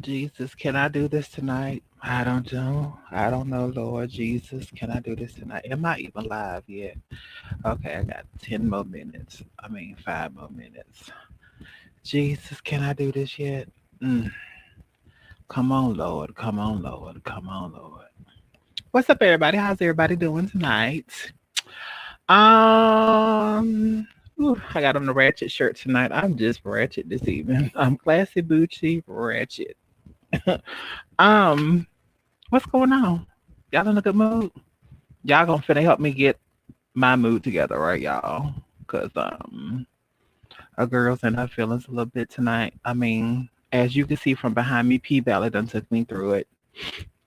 Lord Jesus, can I do this tonight? I don't know. I don't know, Lord Jesus. Can I do this tonight? Am I even live yet? Okay, I got 10 more minutes. I mean, 5 more minutes. Jesus, can I do this yet? Mm. Come on, Lord. Come on, Lord. Come on, Lord. What's up, everybody? How's everybody doing tonight? Um, I got on the ratchet shirt tonight. I'm just ratchet this evening. I'm classy, bougie, ratchet. um, what's going on? Y'all in a good mood? Y'all gonna finna help me get my mood together, right, y'all? Cause a girl's in her feelings a little bit tonight. I mean, as you can see from behind me, P Valley done took me through it.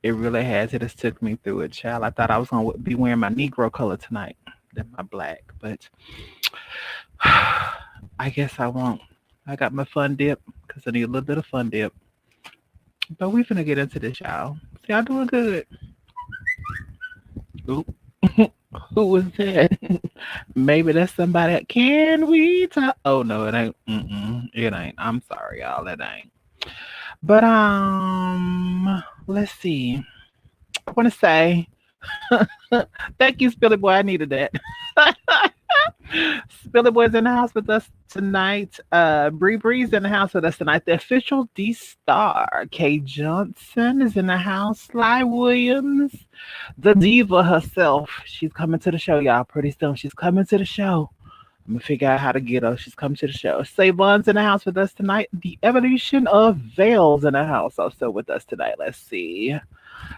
It really has. It has took me through it, child. I thought I was gonna be wearing my Negro color tonight, than my black, but I guess I won't. I got my fun dip because I need a little bit of fun dip. But we finna get into this, y'all. See, y'all doing good. Oop. Who was that? Maybe that's somebody. Can we talk? Oh no, it ain't. It ain't. I'm sorry, y'all. It ain't. But let's see. I want to say thank you, Spilly Boy. I needed that. Spilly Boy's in the house with us tonight. Bree Bree's in the house with us tonight. The official D Star, Kay Johnson, is in the house. Sly Williams, the diva herself. She's coming to the show, y'all. Pretty soon, she's coming to the show. I'm gonna figure out how to get her. She's coming to the show. Savon's in the house with us tonight. The evolution of Veils in the house also with us tonight. Let's see.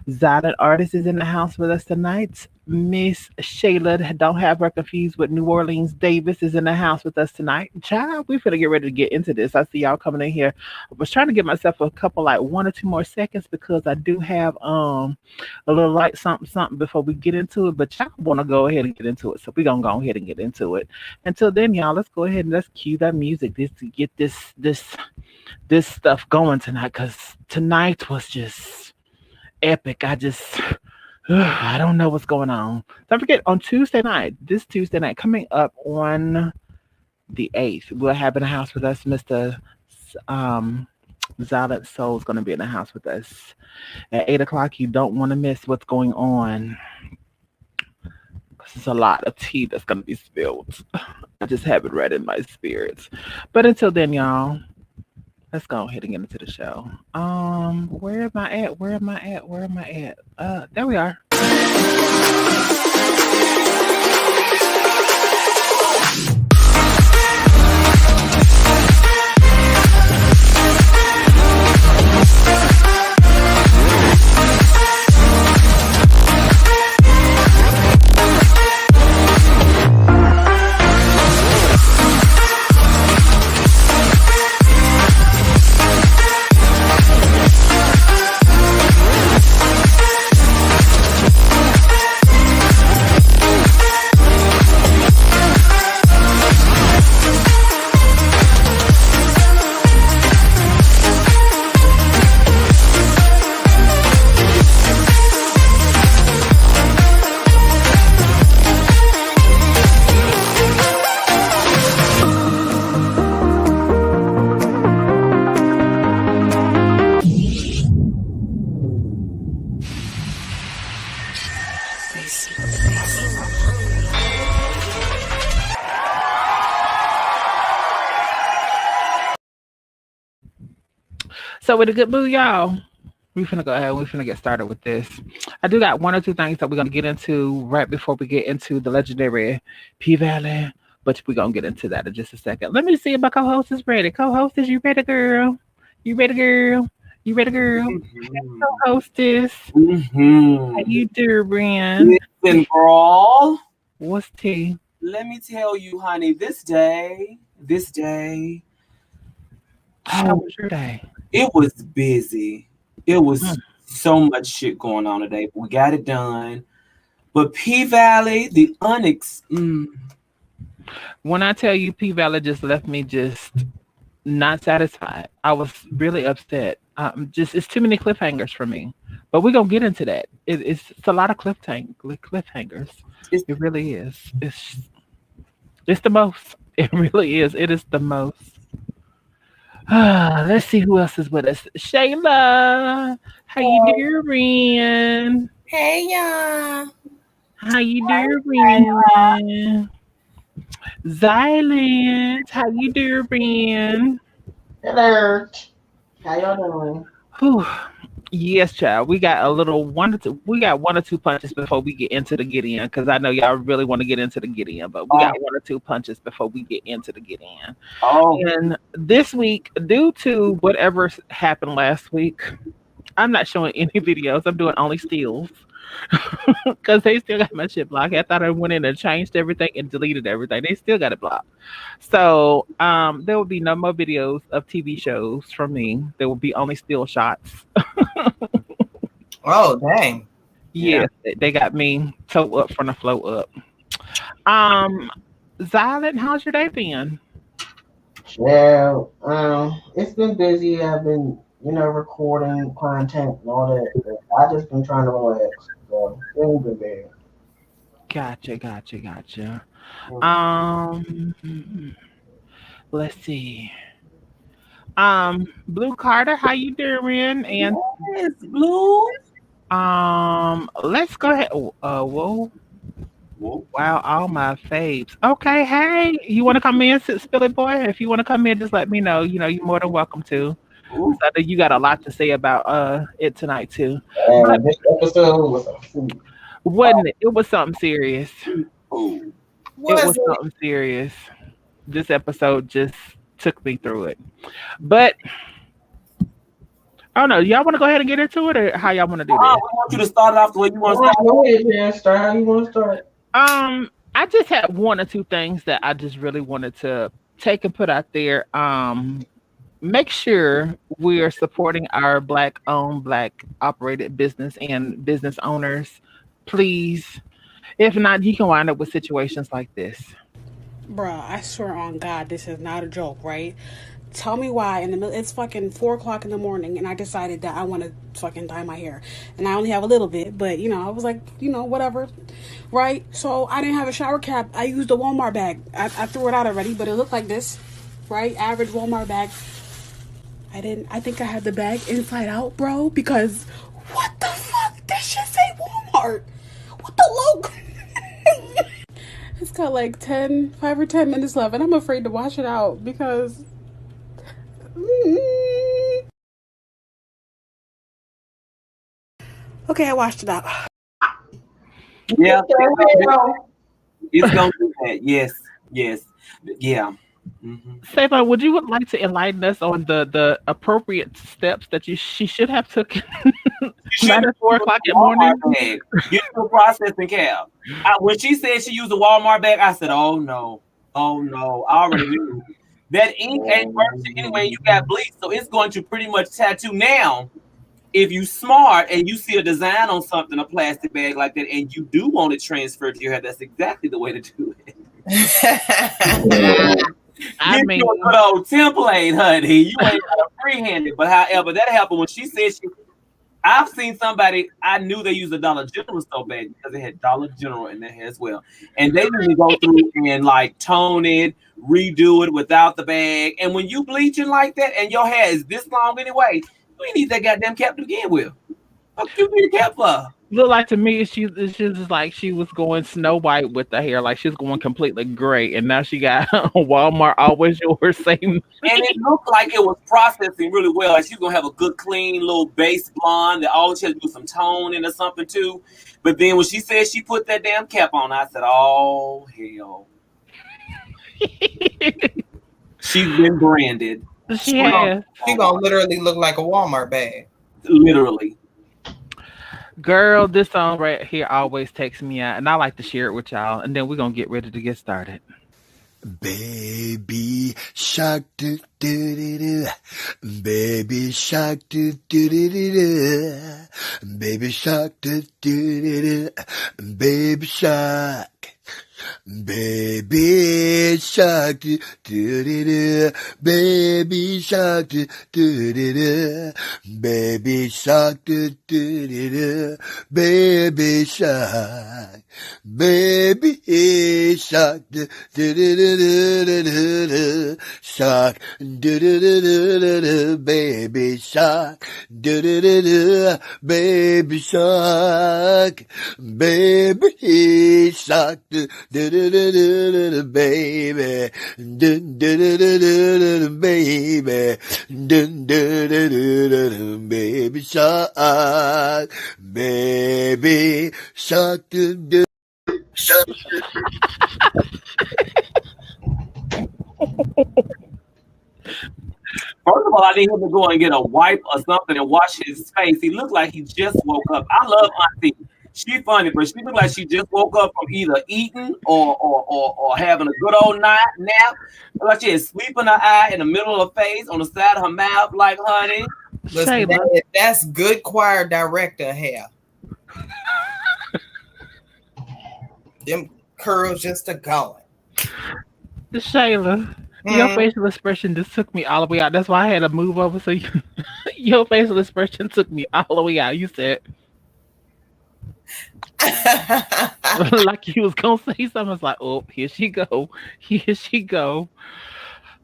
Silent Artist is in the house with us tonight. Miss Shayla, don't have her confused with New Orleans Davis, is in the house with us tonight. Child, we finna get ready to get into this. I see y'all coming in here. I was trying to give myself a couple, like 1 or 2 more seconds, because I do have a little light something before we get into it. But y'all want to go ahead and get into it, so we're gonna go ahead and get into it. Until then, y'all, let's go ahead and let's cue that music this to get this stuff going tonight, because tonight was just epic. I don't know what's going on. Don't forget, on this Tuesday night, coming up on the 8th, we'll have in the house with us Mr. Silent Soul is going to be in the house with us at 8 o'clock. You don't want to miss what's going on, because there's a lot of tea that's going to be spilled. I just have it read in my spirits. But until then, y'all, let's go ahead and get into the show. Where am I at? Where am I at? Where am I at? There we are. So with a good mood, y'all, we finna go ahead. We finna get started with this. I do got 1 or 2 things that we're gonna get into right before we get into the legendary P Valley, but we're gonna get into that in just a second. Let me see if my co-host is ready. Co-hostess, you ready, girl? You ready, girl? You ready, girl? Co-hostess, how you doing? Listen, girl. What's tea? Let me tell you, honey, this day, How was your day? it was busy. It was so much shit going on today, but we got it done. But P Valley, the When I tell you P Valley just left me just not satisfied, I was really upset. It's too many cliffhangers for me. But we're gonna get into that. It's a lot of cliffhangers. It really is. It's the most. It really is. It is the most. Let's see who else is with us. Shayla, how you doing? Hey y'all. How you doing? Silent, how you doing? Hello. How y'all doing? Whew. Yes, child. We got a little one or two. We got one or two punches before we get into the get in, because I know y'all really want to get into the get in, but we got one or two punches before we get into the get in. Oh, And this week, due to whatever happened last week, I'm not showing any videos. I'm doing only steals because they still got my shit blocked. I thought I went in and changed everything and deleted everything. They still got it blocked. So there will be no more videos of TV shows from me. There will be only still shots. Oh dang. yeah. Yes, they got me toe up from the flow up. Um, Zylet, how's your day been? Well, it's been busy. I've been, recording content and all that. But I just been trying to relax. So it ain't been bad. Gotcha, gotcha, gotcha. Mm. Let's see. Blue Carter, how you doing? And Yes, Blue. let's go ahead. Whoa, Whoa. wow, all my faves. Okay, hey, you want to come in, Spilly Boy? If you want to come in, just let me know. You know, you're more than welcome to. Ooh. I know you got a lot to say about it tonight too. But This episode was a food. wasn't it? It was something serious. Ooh. It Was was it? something serious. This episode just took me through it. But oh no, y'all want to go ahead and get into it, or how y'all want to do We this? want you to start it off the way you want All to right, start. go ahead, man. Start how you want to start. I just had one or two things that I just really wanted to take and put out there. Make sure we are supporting our black owned, black operated business and business owners. Please. If not, you can wind up with situations like this. Bruh, I swear on God, this is not a joke, right? Tell me why in the middle. It's fucking 4 o'clock in the morning, and I decided that I want to fucking dye my hair, and I only have a little bit, but I was like, whatever, right? So I didn't have a shower cap. I used a Walmart bag. I threw it out already, but it looked like this, right? Average Walmart bag. I didn't. I think I had the bag inside out, bro. Because what the fuck? This shit say Walmart. What the logo? It's got like 5 or 10 minutes left, and I'm afraid to wash it out because. Okay, I washed it out. Yeah, Hell, it's gonna do that. Yes, yes, yeah. Stefan, would you like to enlighten us on the appropriate steps that she should have took? Not at 4 o'clock in the morning. Walmart bag. Get to a processing cab. When she said she used a Walmart bag, I said, "Oh no, oh no!" I already knew that ink ain't working anyway. You got bleach, so it's going to pretty much tattoo now. If you smart and you see a design on something, a plastic bag like that, and you do want it transferred to your head, that's exactly the way to do it. I Get mean, you a good old template, honey. You ain't got to freehand it. But however, that happened when she said I've seen somebody, I knew they used a Dollar General so bad because they had Dollar General in their hair as well. And they usually go through and like tone it, redo it without the bag. And when you bleaching like that and your hair is this long anyway, you ain't need that goddamn cap to begin with. What you need a cap for? look like to me she just like she was going Snow White with the hair, like she was going completely gray, and now she got Walmart always yours same. And it looked like it was processing really well. Like she's gonna have a good, clean little base blonde that always has to do some toning or something too. But then when she said she put that damn cap on, I said, "Oh hell." She's been branded. She has. She gonna literally look like a Walmart bag. Literally. Girl, this song right here always takes me out, and I like to share it with y'all, and then we're gonna get ready to get started. Baby shark do do do do, baby shark do do do do do, baby shark do do do do, baby shark. Baby shark, do do do, baby shark, do do do, baby shark, do do do, baby shark, baby shark, do do do, shark, do do do, baby shark, do do do, baby shark, baby shark, do do do, baby, do do do, baby, do do do, baby shark, baby shark, do do. First of all, I need him to go and get a wipe or something and wash his face. He looked like he just woke up. I love Auntie. She funny, but she looked like she just woke up from either eating or having a good old nap. Like she had sleep in her eye, in the middle of her face, on the side of her mouth, like honey. Listen, that's good choir director hair. Them curls just a going. Shayla, your facial expression just took me all the way out. That's why I had to move over. So your facial expression took me all the way out. You said like you was gonna say something. I was like, oh, here she go. Here she go.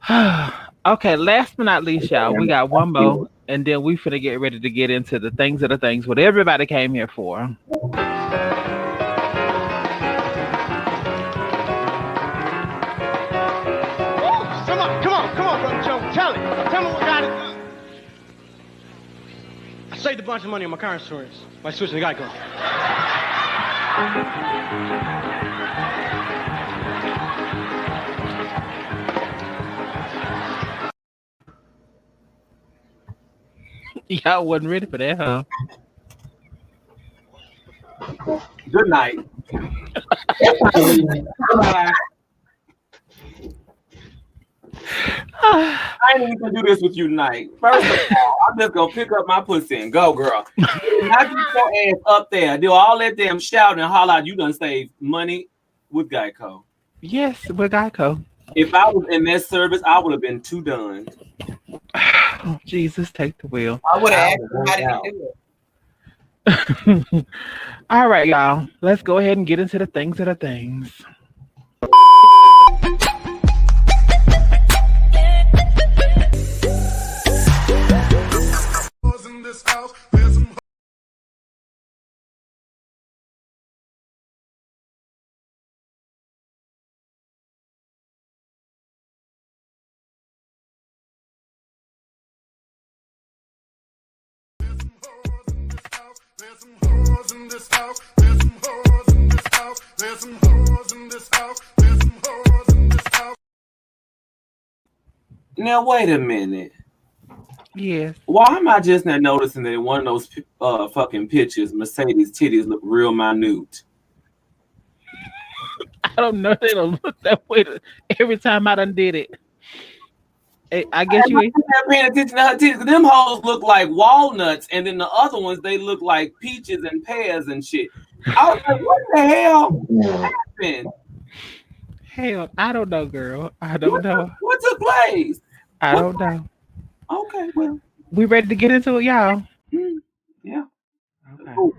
Okay, last but not least, y'all, we got one more, and then we finna get ready to get into the things of the things what everybody came here for. Tell me what got it. I saved a bunch of money on my car insurance by switching to Geico. Y'all wasn't ready for that, huh? Good night. I ain't even gonna do this with you tonight. First of all, I'm just gonna pick up my pussy and go, girl. Not get your ass up there. Do all that damn shout and holler out. You done save money with Geico. Yes, with Geico. If I was in that service, I would have been too done. Oh, Jesus, take the wheel. I would have asked how did you do it. All right, y'all. Let's go ahead and get into the things of the things. Now wait a minute. Yes. Why am I just not noticing that in one of those fucking pictures, Mercedes titties look real minute? I don't know. They don't look that way every time I done did it. I guess you ain't paying attention to her titties. Them hoes look like walnuts, and then the other ones they look like peaches and pears and shit. I was like, what the hell happened? Hell, I don't know, girl. I don't know. What took place? I don't know. Okay, well, we ready to get into it, y'all? Yeah. Okay. Cool.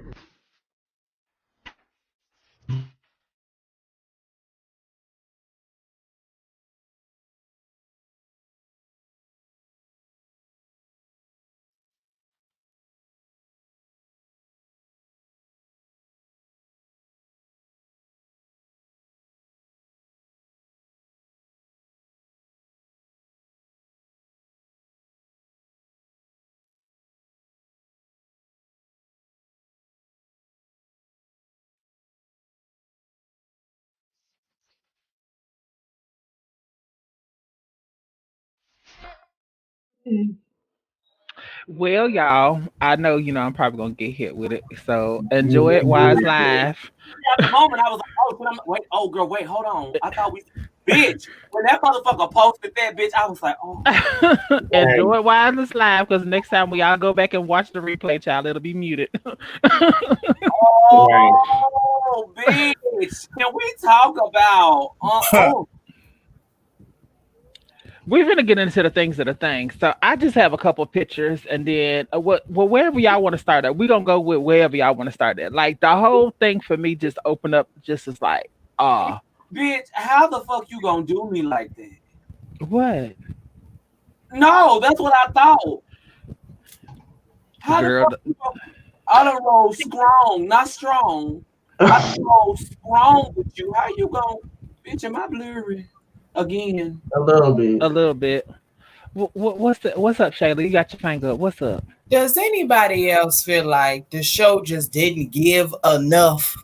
Well, y'all, I know I'm probably gonna get hit with it. So enjoy it while it's live. At the moment, I was like, oh, wait, oh, girl, wait, hold on. I thought we Bitch, when that motherfucker posted that, bitch, I was like, oh. Enjoy it while it's live, because next time we all go back and watch the replay, child, it'll be muted. Oh, bitch. Can we talk about We're gonna get into the things of the things. So I just have a couple pictures, and then wherever y'all want to start at, we're gonna go with wherever y'all want to start at. Like the whole thing for me just opened up just as like, bitch, how the fuck you gonna do me like that? What? No, that's what I thought. How Girl, the fuck you gonna, I done roll strong, not strong. I done roll strong with you. How you gonna, bitch, am I blurry again? A little bit. a little bit. What's up, Shayla? You got your finger up. What's up? Does anybody else feel like the show just didn't give enough?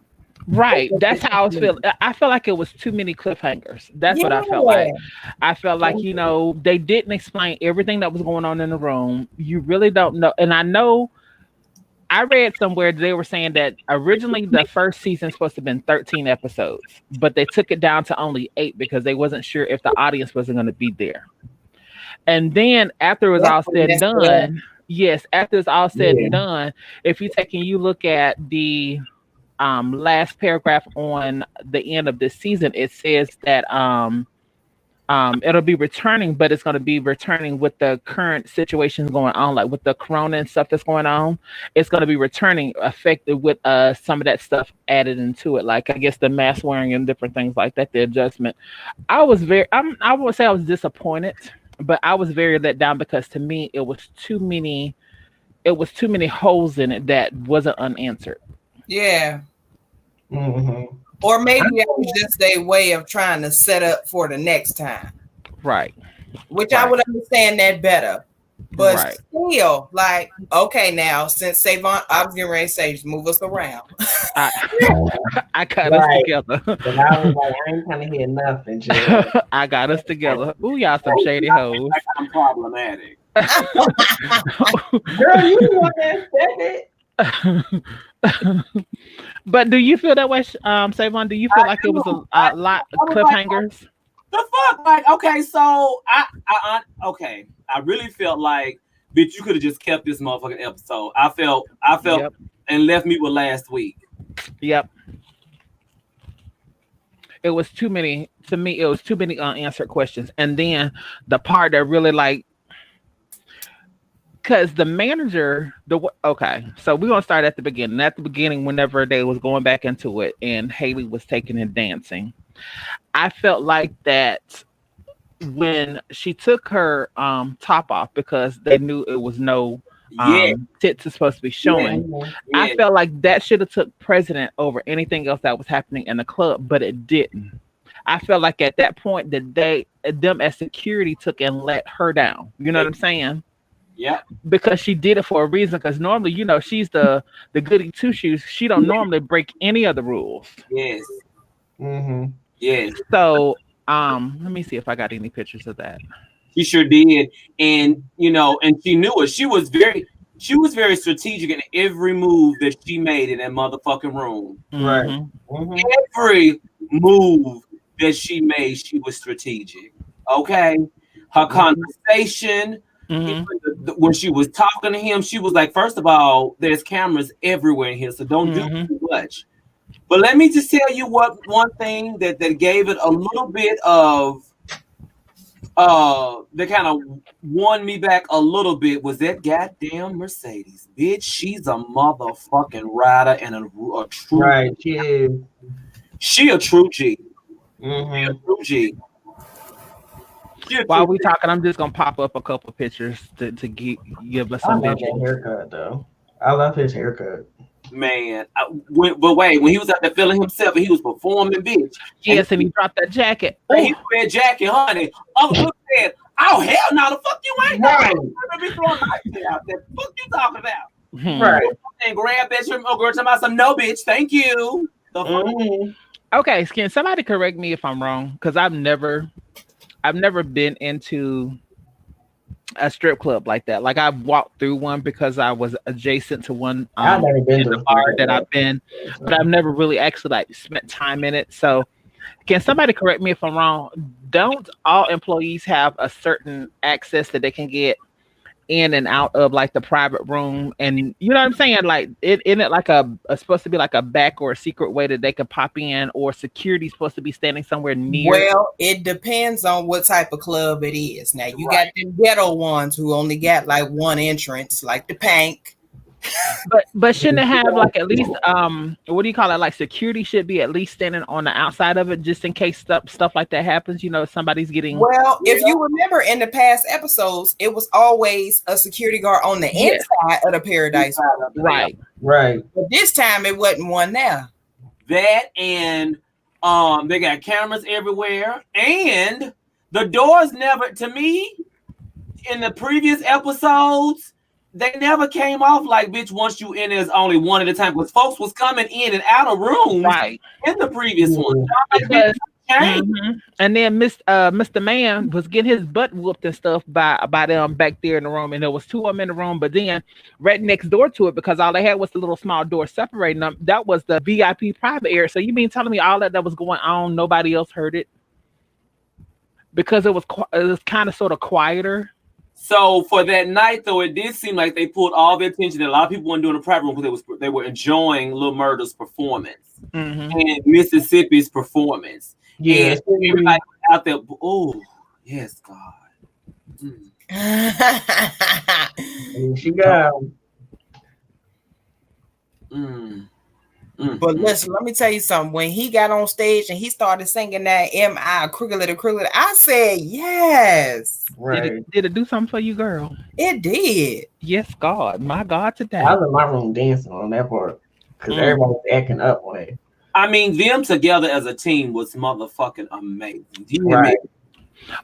Right. That's how I was feeling. I felt like it was too many cliffhangers. That's what I felt like. I felt like, they didn't explain everything that was going on in the room. You really don't know. And I know I read somewhere they were saying that originally the first season supposed to have been 13 episodes, but they took it down to only 8 because they wasn't sure if the audience wasn't going to be there. And then after it was all said and done, after it's all said and done, if you take and you look at the last paragraph on the end of this season, it says that it'll be returning, but it's going to be returning with the current situations going on, like with the corona and stuff that's going on. It's going to be returning affected with some of that stuff added into it, like I guess the mask wearing and different things like that, the adjustment. I won't say I was disappointed, but I was very let down because to me it was too many holes in it that wasn't unanswered. Yeah. Mm-hmm. Or maybe it was just a way of trying to set up for the next time. Right. Which I would understand that better. But still, like, okay, now, since Savon, I was getting ready to say, just move us around. I got us together. But I was like, I ain't trying to hear nothing. I got us together. Ooh, y'all some shady hoes. I'm problematic. Girl, you the one that said it. But do you feel that way, Savon? Do you feel like it was a lot of cliffhangers? Like, the fuck? Like, okay, so I really felt like, bitch, you could have just kept this motherfucking episode. I felt and left me with last week. Yep. It was too many, to me, it was too many unanswered questions. And then the part that really like, because the manager, okay, so we're going to start at the beginning. At the beginning, whenever they was going back into it and Haley was taking and dancing, I felt like that when she took her top off because they knew it was no tits are supposed to be showing. I felt like that should have took precedent over anything else that was happening in the club, but it didn't. I felt like at that point that them as security took and let her down. You know what I'm saying? Yeah. Because she did it for a reason. Because normally, she's the goody two shoes. She don't normally break any of the rules. Yes. Mm-hmm. Yes. So let me see if I got any pictures of that. She sure did. And and she knew it. She was very strategic in every move that she made in that motherfucking room. Right. Mm-hmm. Every move that she made, she was strategic. Okay. Her conversation, when she was talking to him, she was like, first of all, there's cameras everywhere in here, so don't do too much. But let me just tell you one thing that gave it a little bit of that kind of won me back a little bit was that goddamn Mercedes. Bitch, she's a motherfucking rider and a true right. She is. She a true G. Mm-hmm. She a true G. While we talking, I'm just gonna pop up a couple pictures to give us some visuals. That haircut though. I love his haircut. Man, but wait, when he was out there feeling himself and he was performing, bitch. Yes, and he dropped that jacket. He threw that jacket, honey. Other people said, "Oh hell no, the fuck you ain't right. Be throwing my shit out there. Fuck you talking about?" Right. And grab that shit. Oh, girl, talking about some no, bitch. Thank you. The fuck? Okay, can somebody correct me if I'm wrong? Because I've never been into a strip club like that. Like I've walked through one because I was adjacent to one I've never been in the bar that I've been, but I've never really actually like spent time in it. So Can somebody correct me if I'm wrong? Don't all employees have a certain access that they can get in and out of like the private room, and you know what I'm saying, like it in it like a supposed to be like a back or a secret way that they could pop in, or security's supposed to be standing somewhere near? Well, it depends on what type of club it is. Now you got the ghetto ones who only got like one entrance, like the Pynk. But shouldn't it have like at least what do you call it, like security should be at least standing on the outside of it just in case stuff like that happens, you know, somebody's getting. Well, if you remember in the past episodes, it was always a security guard on the inside of the Paradise. Right. But this time it wasn't one there. That and they got cameras everywhere, and the doors never, to me, in the previous episodes, they never came off like, bitch, once you in, there's only one at a time, because folks was coming in and out of rooms in the previous one. And then Mr. Man was getting his butt whooped and stuff by them back there in the room, and there was two of them in the room, but then right next door to it, because all they had was the little small door separating them, that was the VIP private area. So you mean telling me all that was going on, nobody else heard it? Because it was kind of sort of quieter. So for that night, though, it did seem like they pulled all their attention. A lot of people weren't doing the private room because they were enjoying Lil Murda's performance and Mississippi's performance. Yeah, and everybody out there. Oh, yes, God. She got. But listen, let me tell you something. When he got on stage and he started singing that M.I. Crooked, I said yes. Right. Did it do something for you, girl? It did. Yes, God. My God, today. I was in my room dancing on that part because everybody was acting up on it. I mean, them together as a team was motherfucking amazing. Do you hear me?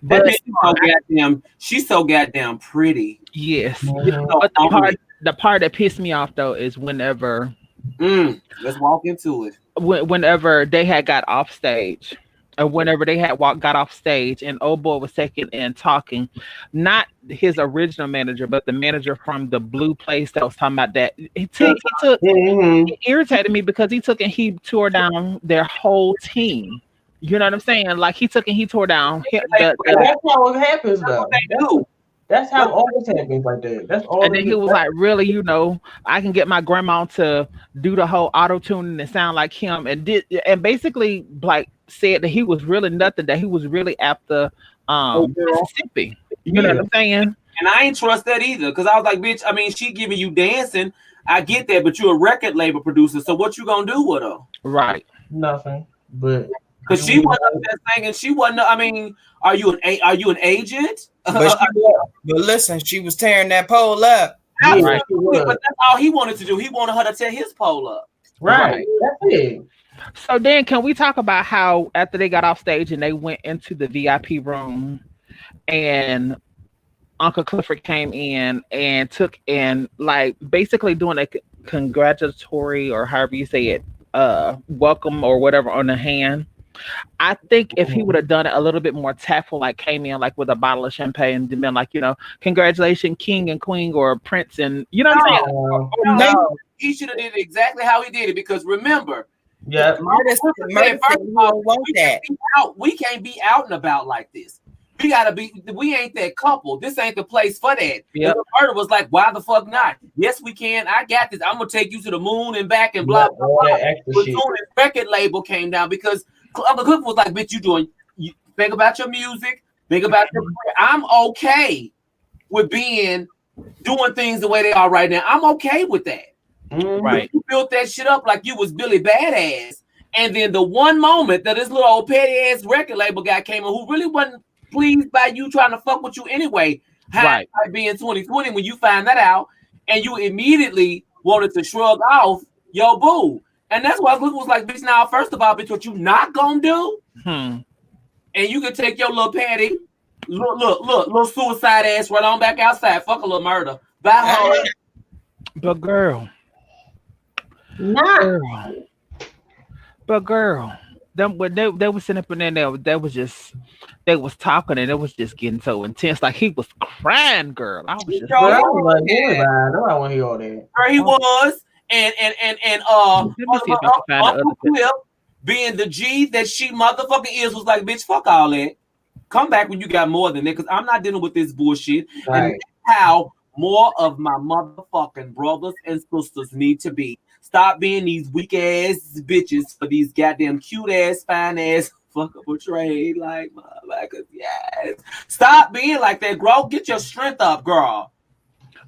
But she's so goddamn pretty. Yes. But the part that pissed me off though is whenever let's walk into it. Whenever they had got off stage, or whenever they had got off stage, and old boy was taking and talking, not his original manager, but the manager from the blue place that was talking about that. He irritated me because he took and he tore down their whole team. You know what I'm saying? Like he took and he tore down. That's how it happens, though. That's how it always happens like that. That's all. And then he was like, really, you know, I can get my grandma to do the whole auto tuning and sound like him, and basically like said that he was really nothing, that he was really after Mississippi. You know what I'm saying? And I ain't trust that either, because I was like, bitch, I mean, she giving you dancing. I get that, but you're a record label producer, so what you gonna do with her? Right. Nothing. But because she wasn't up there singing, she wasn't. I mean, are you an agent? But listen, she was tearing that pole up. Absolutely, but that's all he wanted to do. He wanted her to tear his pole up. Right. That's it. So then, can we talk about how after they got off stage and they went into the VIP room, and Uncle Clifford came in and took and like basically doing a congratulatory, or however you say it, welcome or whatever on the hand. I think if he would have done it a little bit more tactful, like came in like with a bottle of champagne and been like, you know, congratulations, king and queen, or prince, and you know what I'm saying? No. He should have did it exactly how he did it, because remember, we can't be out and about like this. We ain't that couple. This ain't the place for that. Yep. The murder was like, why the fuck not? Yes, we can. I got this. I'm gonna take you to the moon and back and blah blah blah. But soon as record label came down, because Uncle Cliff was like, bitch, you think about your music, think about your career. I'm okay with doing things the way they are right now. I'm okay with that. Right. You built that shit up like you was Billy Badass. And then the one moment that this little old petty ass record label guy came in, who really wasn't pleased by you trying to fuck with you anyway, right, being 2020, when you find that out, and you immediately wanted to shrug off yo boo. And that's why Luke was like, bitch, now first of all, bitch, what you not gonna do? And you can take your little patty, little suicide ass right on back outside. Fuck a little murder. Bye home. But girl. But girl, them when they were sitting up in there, they was talking, and it was just getting so intense. Like he was crying, girl. I was just I want to hear all that. He was, and Uncle Cliff, being the G that she motherfucking is, was like, bitch, fuck all that. Come back when you got more than that, because I'm not dealing with this bullshit. Right. And that's how more of my motherfucking brothers and sisters need to be. Stop being these weak ass bitches for these goddamn cute ass, fine ass fuckable trade like motherfuckers. Yes. Stop being like that, girl. Get your strength up, girl.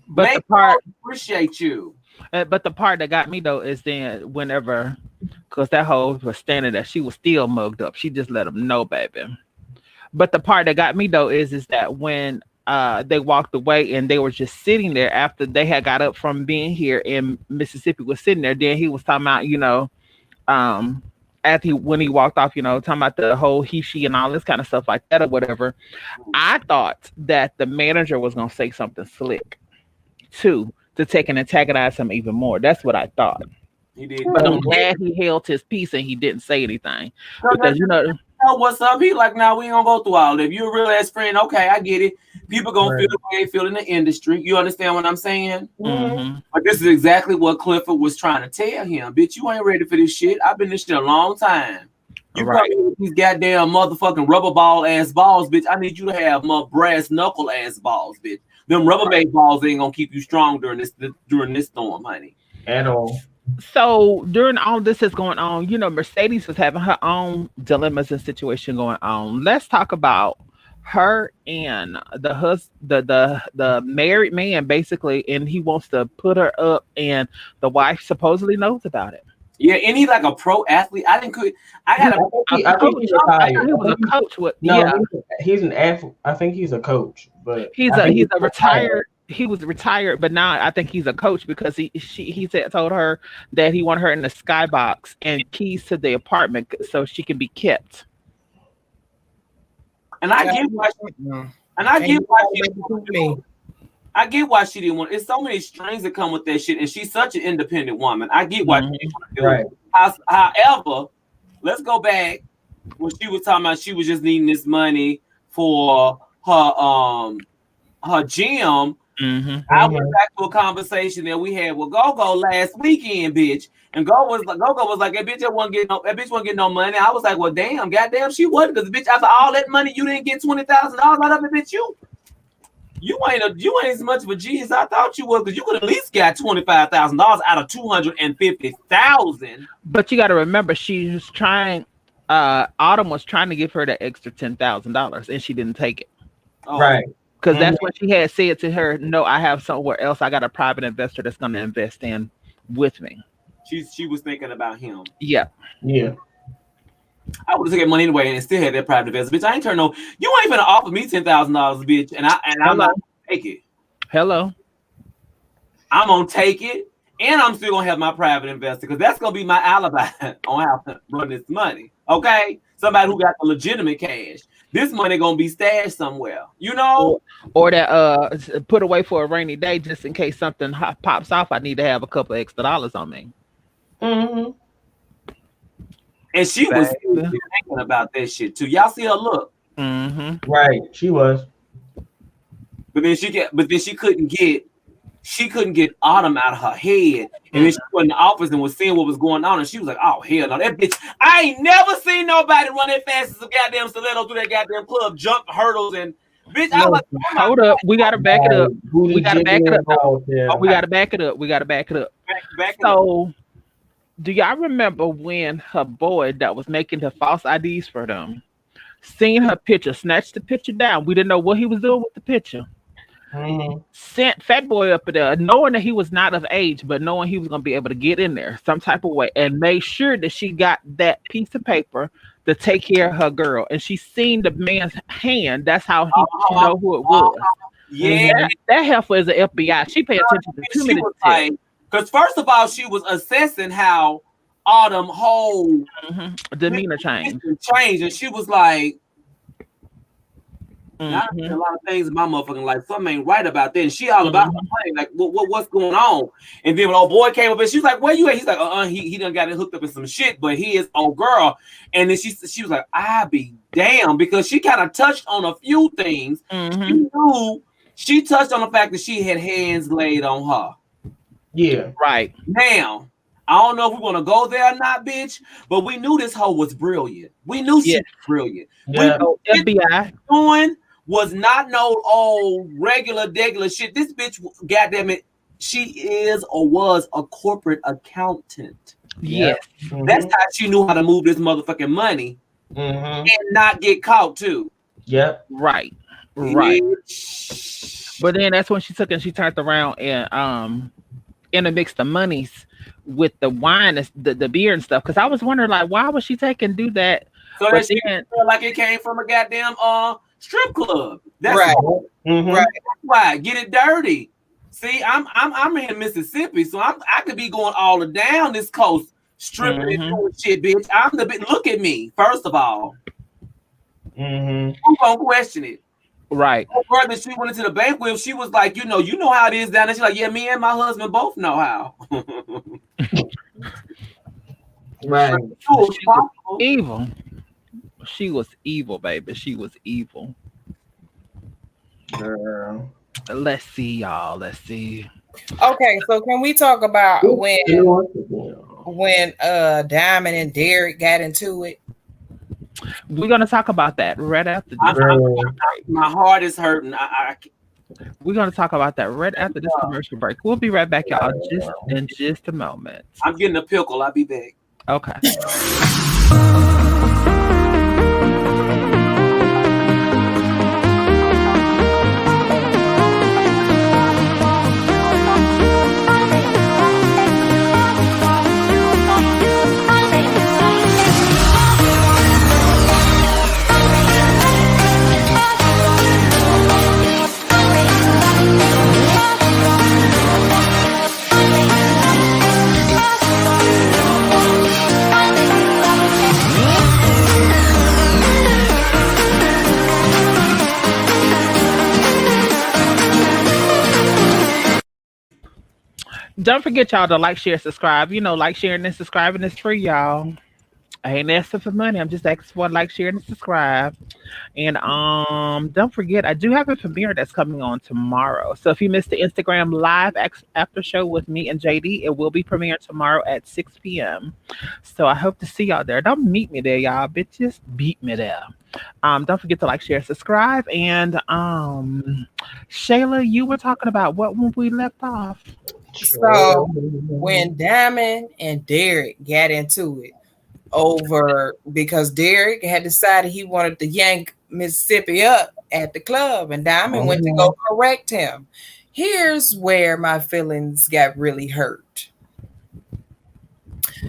But Make the part, appreciate you. but the part that got me though is then whenever, because that hoe was standing there, she was still mugged up. She just let him know, baby. But the part that got me though is that when they walked away and they were just sitting there after they had got up from being here in Mississippi, was sitting there. Then he was talking about, after when he walked off, talking about the whole he, she, and all this kind of stuff like that or whatever. I thought that the manager was gonna say something slick too to take and antagonize him even more. That's what I thought. He did. But on that, he held his peace and he didn't say anything because what's up? He like, now we ain't gonna go through all that. If you're a real ass friend, okay, I get it. People gonna feel the way they feel in the industry. You understand what I'm saying? Mm-hmm. But this is exactly what Clifford was trying to tell him. Bitch, you ain't ready for this shit. I've been this shit a long time. You come in with these goddamn motherfucking rubber ball ass balls, bitch. I need you to have more brass knuckle ass balls, bitch. Them Rubbermaid balls ain't gonna keep you strong during this storm, honey. At all. So during all this is going on, Mercedes was having her own dilemmas and situation going on. Let's talk about her and the married man, basically, and he wants to put her up, and the wife supposedly knows about it. Yeah, and he's like a pro athlete. I think he was a coach. He's an athlete. I think he's a coach, but he's a retired. He was retired, but now I think he's a coach because he told her that he wanted her in the skybox and keys to the apartment so she can be kept. And I get why I get why she didn't want. It's so many strings that come with that shit, and she's such an independent woman. I get why she didn't want to do it. However, let's go back when she was talking about she was just needing this money for her gym. Mm-hmm. I went back to a conversation that we had with Go-Go last weekend, bitch. And Go-Go was like, that bitch wasn't getting no money. I was like, well, goddamn, she wasn't, because bitch, after all that money, you didn't get $20,000 out of it, bitch. You ain't as much of a G as I thought you was, because you could at least got $25,000 out of $250,000. But you got to remember, she was trying. Autumn was trying to give her the extra $10,000, and she didn't take it. Oh. Right. Because that's what she had said to her. No, I have somewhere else. I got a private investor that's going to invest in with me. She was thinking about him. Yeah. Yeah. I would have taken money anyway and still had that private investment. Bitch, I ain't turn no. You ain't gonna offer me $10,000, bitch, and I'm not gonna take it. Hello. I'm gonna take it, and I'm still gonna have my private investor, because that's gonna be my alibi on how to run this money. Okay, somebody who got the legitimate cash. This money gonna be stashed somewhere, or that put away for a rainy day, just in case something pops off. I need to have a couple extra dollars on me. Mm-hmm. And she was thinking about that shit too. Y'all see her look. Mm-hmm. Right, she was. But then she couldn't get Autumn out of her head. And then she went in the office and was seeing what was going on, and she was like, oh hell no, that bitch. I ain't never seen nobody run that fast as a goddamn stiletto through that goddamn club, jump hurdles, and bitch, I was like, hold up, we gotta back it up. We gotta back it up. Yeah. We gotta back it up. We gotta back it up. So do y'all remember when her boy that was making the false IDs for them seen her picture, snatched the picture down? We didn't know what he was doing with the picture. Mm-hmm. Sent Fat Boy up there, knowing that he was not of age, but knowing he was going to be able to get in there some type of way, and made sure that she got that piece of paper to take care of her girl. And she seen the man's hand. That's how she know who it was. Yeah, that heifer is an FBI. She paid attention to too many details. Because first of all, she was assessing how Autumn whole demeanor changed, and she was like, I done a lot of things in my motherfucking life. Something ain't right about that. And she all about her money. Like, what's going on? And then when old boy came up and she was like, where you at? He's like, he done got it hooked up in some shit, but he is old girl. And then she was like, I be damn, because she kind of touched on a few things. She touched on the fact that she had hands laid on her. Yeah. Right. Now, I don't know if we want to go there or not, bitch, but we knew this hoe was brilliant. We knew she was brilliant. Yeah. FBI doing was not no old regular shit. This bitch, goddamn it, she is or was a corporate accountant. Yes. That's how she knew how to move this motherfucking money and not get caught too. Yep. Right. But then that's when she took and she turned around and intermixed the monies with the wine and the beer and stuff. Because I was wondering, like, why would she take and do that? So that she felt like it came from a goddamn strip club. That's Right. Right. That's why. Get it dirty. See, I'm in Mississippi, so I could be going all down this coast, stripping and doing shit, bitch. I'm the bitch. Look at me, first of all. Who gonna question it? Right. Her that she went into the bank with, she was like, you know how it is down there. She's like, yeah, me and my husband both know how. Right. Evil. She was evil, baby. She was evil. Girl. Let's see, y'all. Let's see. Okay, so can we talk about when Diamond and Derek got into it? We're gonna talk about that right after this. My heart is hurting. We're gonna talk about that right after this commercial break. We'll be right back, y'all, just in just a moment. I'm getting a pickle. I'll be back. Okay. Don't forget, y'all, to like, share, subscribe. You know, like, sharing, and subscribing is free, y'all. I ain't asking for money. I'm just asking for like, share, and subscribe. And don't forget, I do have a premiere that's coming on tomorrow. So if you missed the Instagram live after show with me and JD, it will be premiering tomorrow at 6 p.m. So I hope to see y'all there. Don't meet me there, y'all. Bitches, beat me there. Don't forget to like, share, subscribe. And Shayla, you were talking about what when we left off. So when Diamond and Derek got into it over because Derek had decided he wanted to yank Mississippi up at the club and Diamond went to go correct him. Here's where my feelings got really hurt.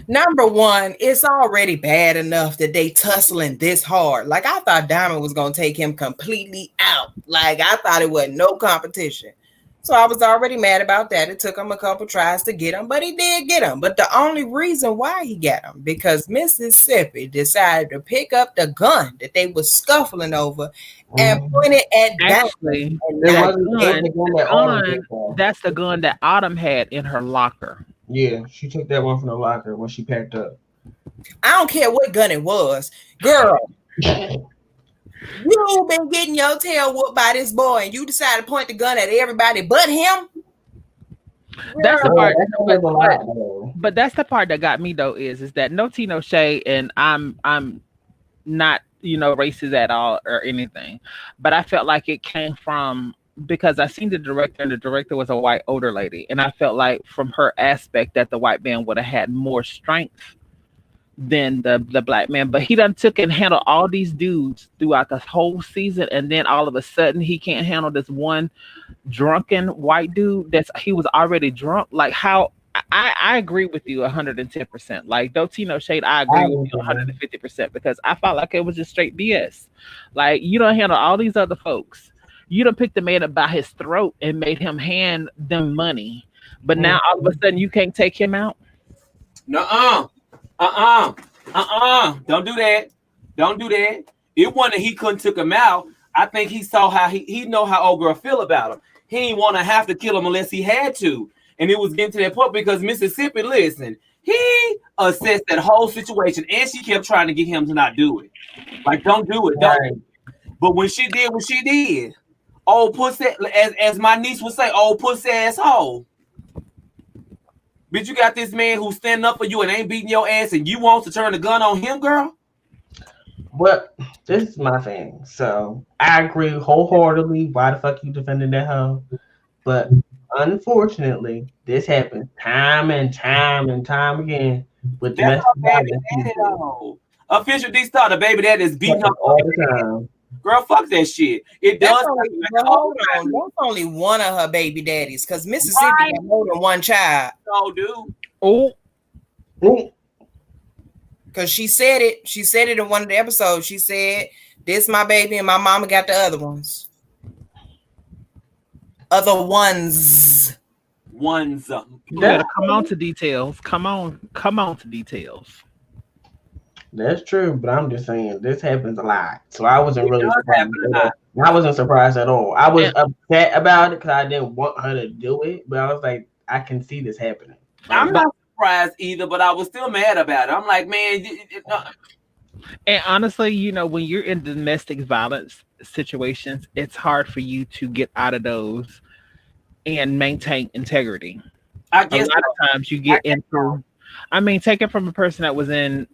Number one, it's already bad enough that they tussling this hard. Like, I thought Diamond was going to take him completely out. Like, I thought it wasn't no competition. So I was already mad about that. It took him a couple tries to get him, but he did get him. But the only reason why he got him, because Mississippi decided to pick up the gun that they were scuffling over and point it at Actually, that's the gun that Autumn had in her locker. Yeah, she took that one from the locker when she packed up. I don't care what gun it was. Girl, you've been getting your tail whooped by this boy and you decide to point the gun at everybody but him. That's the part. But that's the part that got me though is that no tea, no shade, and I'm not racist at all or anything, but I felt like it came from because I seen the director and the director was a white older lady, and I felt like from her aspect that the white man would have had more strength than the black man, but he done took and handled all these dudes throughout the whole season, and then all of a sudden he can't handle this one drunken white dude he was already drunk. Like how I agree with you 110%. Like no tea, no shade. I agree with you 150% because I felt like it was just straight BS. Like you don't handle all these other folks. You done picked the man up by his throat and made him hand them money, but now all of a sudden you can't take him out. Don't do that. Don't do that. It wasn't he couldn't took him out. I think he saw how he know how old girl feel about him. He didn't want to have to kill him unless he had to. And it was getting to that point because Mississippi, listen, he assessed that whole situation and she kept trying to get him to not do it. Like, don't do it. Don't. Right. But when she did what she did, old pussy, as my niece would say, old pussy asshole. Bitch, you got this man who's standing up for you and ain't beating your ass, and you want to turn the gun on him, girl? Well, this is my thing. So I agree wholeheartedly. Why the fuck you defending that hoe? But unfortunately, this happens time and time and time again with That's domestic her baby violence daddy, people. though. Official D-Star, the baby daddy is beating her All the time. Girl, fuck that shit. It That's does. only, but hold on, that's only one of her baby daddies, because Mississippi Right. got more than one child. So, dude. Oh, Ooh. Because she said it. She said it in one of the episodes. She said, "This my baby, and my mama got the other ones." Other ones. Ones. you better come on to details. Come on to details. That's true, but I'm just saying this happens a lot. So I wasn't really does surprised. happen a lot. I wasn't surprised at all. I was upset about it because I didn't want her to do it, but I was like, I can see this happening. I'm not surprised either, but I was still mad about it. I'm like, man. And honestly, you know, when you're in domestic violence situations, it's hard for you to get out of those and maintain integrity. I A guess lot of times you get into, I mean, take it from a person that was in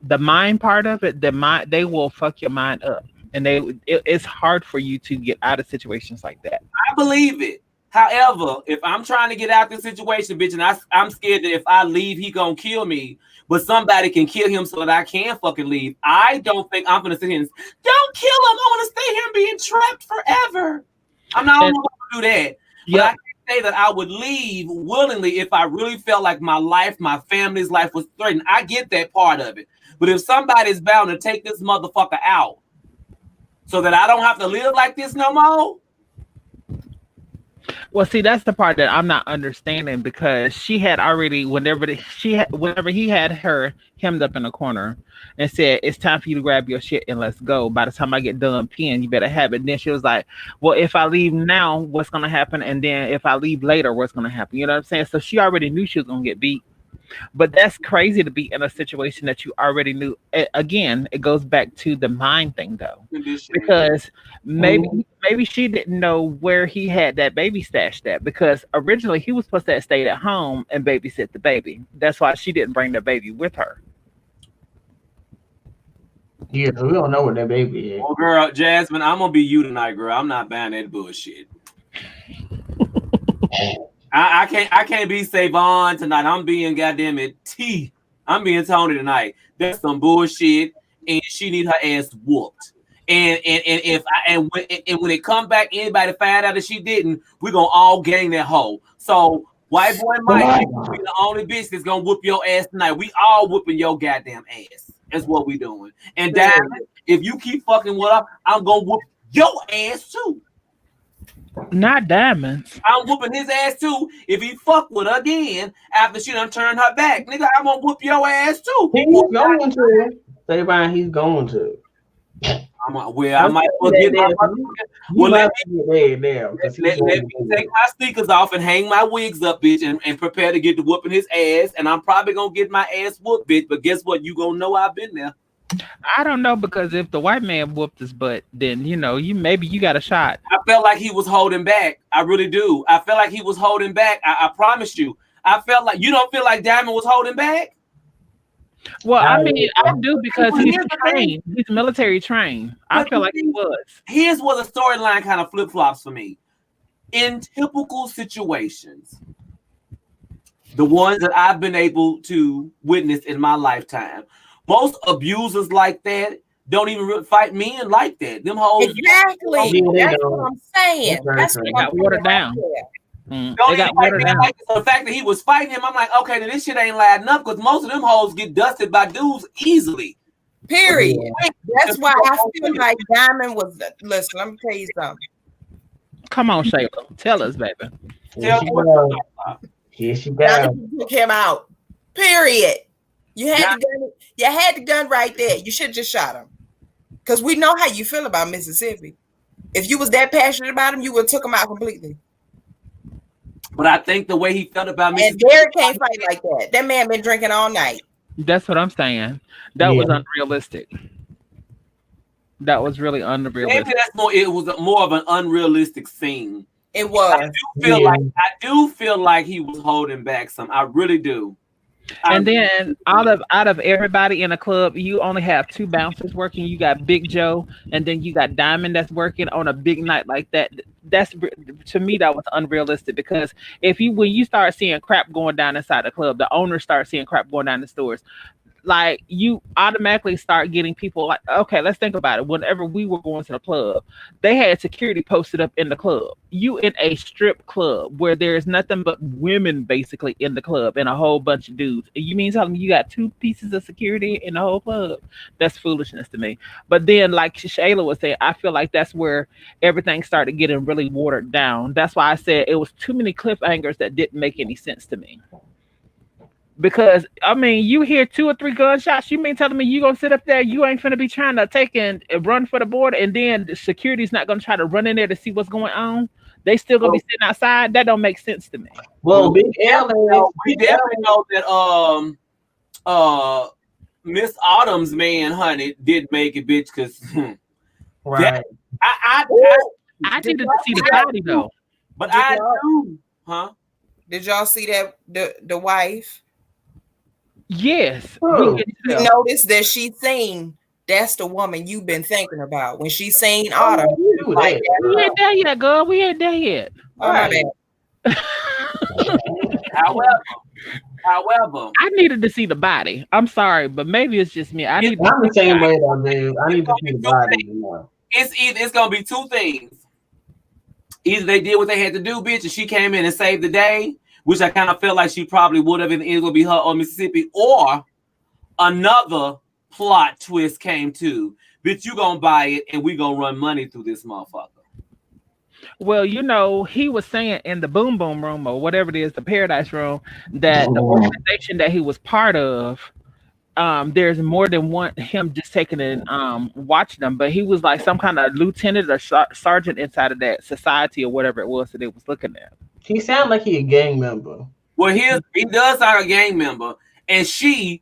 the mind part of it, they will fuck your mind up. And it's hard for you to get out of situations like that. I believe it. However, if I'm trying to get out this situation, bitch, and I'm scared that if I leave, he gonna kill me, but somebody can kill him so that I can fucking leave. I don't think I'm gonna sit here and don't kill him. I want to stay here and being trapped forever. I'm not gonna do that. But I can say that I would leave willingly if I really felt like my life, my family's life was threatened. I get that part of it. But if somebody's bound to take this motherfucker out so that I don't have to live like this no more. Well, see, that's the part that I'm not understanding, because she had already, whenever he had her hemmed up in a corner and said, "It's time for you to grab your shit and let's go. By the time I get done peeing, you better have it." And then she was like, "Well, if I leave now, what's gonna happen? And then if I leave later, what's gonna happen?" You know what I'm saying? So she already knew she was gonna get beat. But that's crazy to be in a situation that you already knew. Again, it goes back to the mind thing, though, because maybe she didn't know where he had that baby stashed at, because originally he was supposed to have stayed at home and babysit the baby. That's why she didn't bring the baby with her. Yeah, so we don't know what that baby is. Well, girl, Jasmine, I'm gonna be you tonight, girl. I'm not buying that bullshit. I can't be Savon tonight. I'm being goddamn it T. I'm being Tony tonight. That's some bullshit, and she need her ass whooped. And when it come back, anybody find out that she didn't, we're gonna all gang that hoe. So white boy Mike be the only bitch that's gonna whoop your ass tonight. We all whooping your goddamn ass. That's what we doing. And Diamond, if you keep fucking with her, I'm gonna whoop your ass too. Not Diamonds. I'm whooping his ass too if he fuck with her again after she done turned her back. Nigga, I'm gonna whoop your ass too. He's going to. Say bye, he's going to. I might get my let me take my sneakers off and hang my wigs up, bitch, and prepare to get to whooping his ass. And I'm probably gonna get my ass whooped, bitch. But guess what? You gonna know I've been there. I don't know, because if the white man whooped his butt, then you got a shot. I felt like he was holding back. I really do. I felt like he was holding back. I promise you. I felt like you don't feel like Diamond was holding back. Well, I mean, I do, because he's trained. He's military trained. I feel like he was. Here's where the storyline kind of flip flops for me. In typical situations, the ones that I've been able to witness in my lifetime, most abusers like that don't even really fight men like that. Them hoes. Exactly. That's what I'm saying. That's what got watered down. They got watered down. Like, so the fact that he was fighting him, I'm like, okay, then this shit ain't ladding up, because most of them hoes get dusted by dudes easily. Period. That's why I feel like Diamond was. Listen, let me tell you something. Come on, Shayla. Tell us, baby. Here she goes. Took him out. Period. You had the gun right there. You should have just shot him. Because we know how you feel about Mississippi. If you was that passionate about him, you would have took him out completely. But I think the way he felt about Mississippi. And Derek can't fight like that. That man been drinking all night. That's what I'm saying. That was unrealistic. That was really unrealistic. Maybe it was more of an unrealistic scene It was. I do feel like he was holding back some. I really do. And then out of everybody in the club, you only have two bouncers working. You got Big Joe, and then you got Diamond that's working on a big night like that. That's to me that was unrealistic because when you start seeing crap going down inside the club, the owners start seeing crap going down the stores. Like you automatically start getting people like, okay, let's think about it. Whenever we were going to the club, they had security posted up in the club. You in a strip club where there's nothing but women basically in the club and a whole bunch of dudes. You mean telling me you got two pieces of security in the whole club? That's foolishness to me. But then, like Shayla was saying, I feel like that's where everything started getting really watered down. That's why I said it was too many cliffhangers that didn't make any sense to me. Because I mean, you hear 2 or 3 gunshots. You mean telling me you gonna sit up there? You ain't finna be trying to take and run for the border, and then the security's not gonna try to run in there to see what's going on. They still gonna be sitting outside. That don't make sense to me. Well, Big L, we definitely know that Miss Autumn's man, honey, did make it, bitch. Because right, I needed to see the body though. But I do, huh? Did y'all see that the wife? Yes. You notice that she seen that's the woman you've been thinking about when she seen Autumn. Like, we ain't there yet, girl. We ain't there yet. Oh, my bad. However, I needed to see the body. I'm sorry, but maybe it's just me. I'm the same way though, dude. I need to see the body. It's gonna be two things. Either they did what they had to do, bitch, and she came in and saved the day, which I kind of felt like she probably would have, and it would be her on Mississippi, or another plot twist came too. Bitch, you gonna buy it, and we gonna run money through this motherfucker. Well, you know, he was saying in the Boom Boom Room or whatever it is, the Paradise Room, that the organization that he was part of, there's more than one him just taking and watching them, but he was like some kind of lieutenant or sergeant inside of that society or whatever it was that they was looking at. He sounded like he a gang member. Well, he does sound a gang member, and she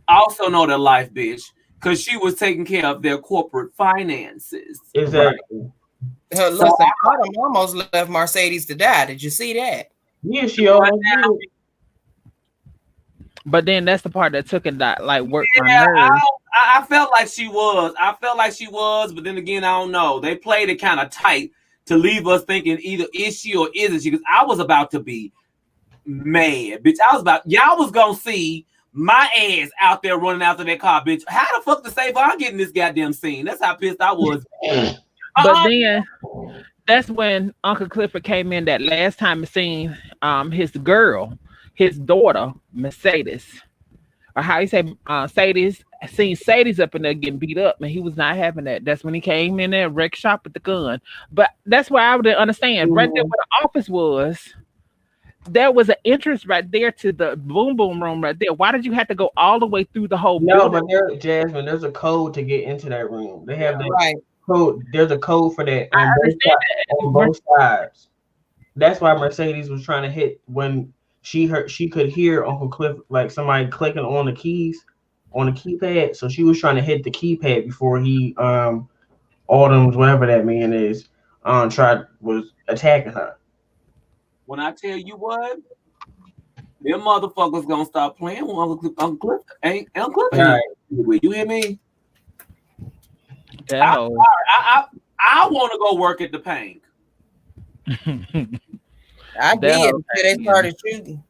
also know their life, bitch, because she was taking care of their corporate finances. Exactly. Listen, Autumn almost left Mercedes to die. Did you see that? Yeah, she almost did. But then that's the part that took it that like worked my Yeah, nerves. I felt like she was. But then again, I don't know. They played it kind of tight to leave us thinking either is she or isn't she? Because I was about to be mad, bitch. Y'all was gonna see my ass out there running after that car, bitch. How the fuck to Savon get in this goddamn scene? That's how pissed I was. But then that's when Uncle Clifford came in that last time and seen his daughter, Mercedes. Or how you say Sadie's seen Sadie's up in there getting beat up, and he was not having that. That's when he came in there, wreck shop with the gun. But that's where I would understand. Right there where the office was, there was an entrance right there to the Boom Boom Room right there. Why did you have to go all the way through the whole building? But Jasmine, there's a code to get into that room. They have that code. There's a code for that on both sides. That's why Mercedes was trying to hit when she could hear Uncle Cliff like somebody clicking on the keys on the keypad. So she was trying to hit the keypad before he Autumn's whatever that man is was attacking her. When I tell you what, them motherfuckers gonna stop playing with Uncle Cliff. Ain't Uncle Cliff? Right. You hear me? I want to go work at the Pynk. I did until they started shooting.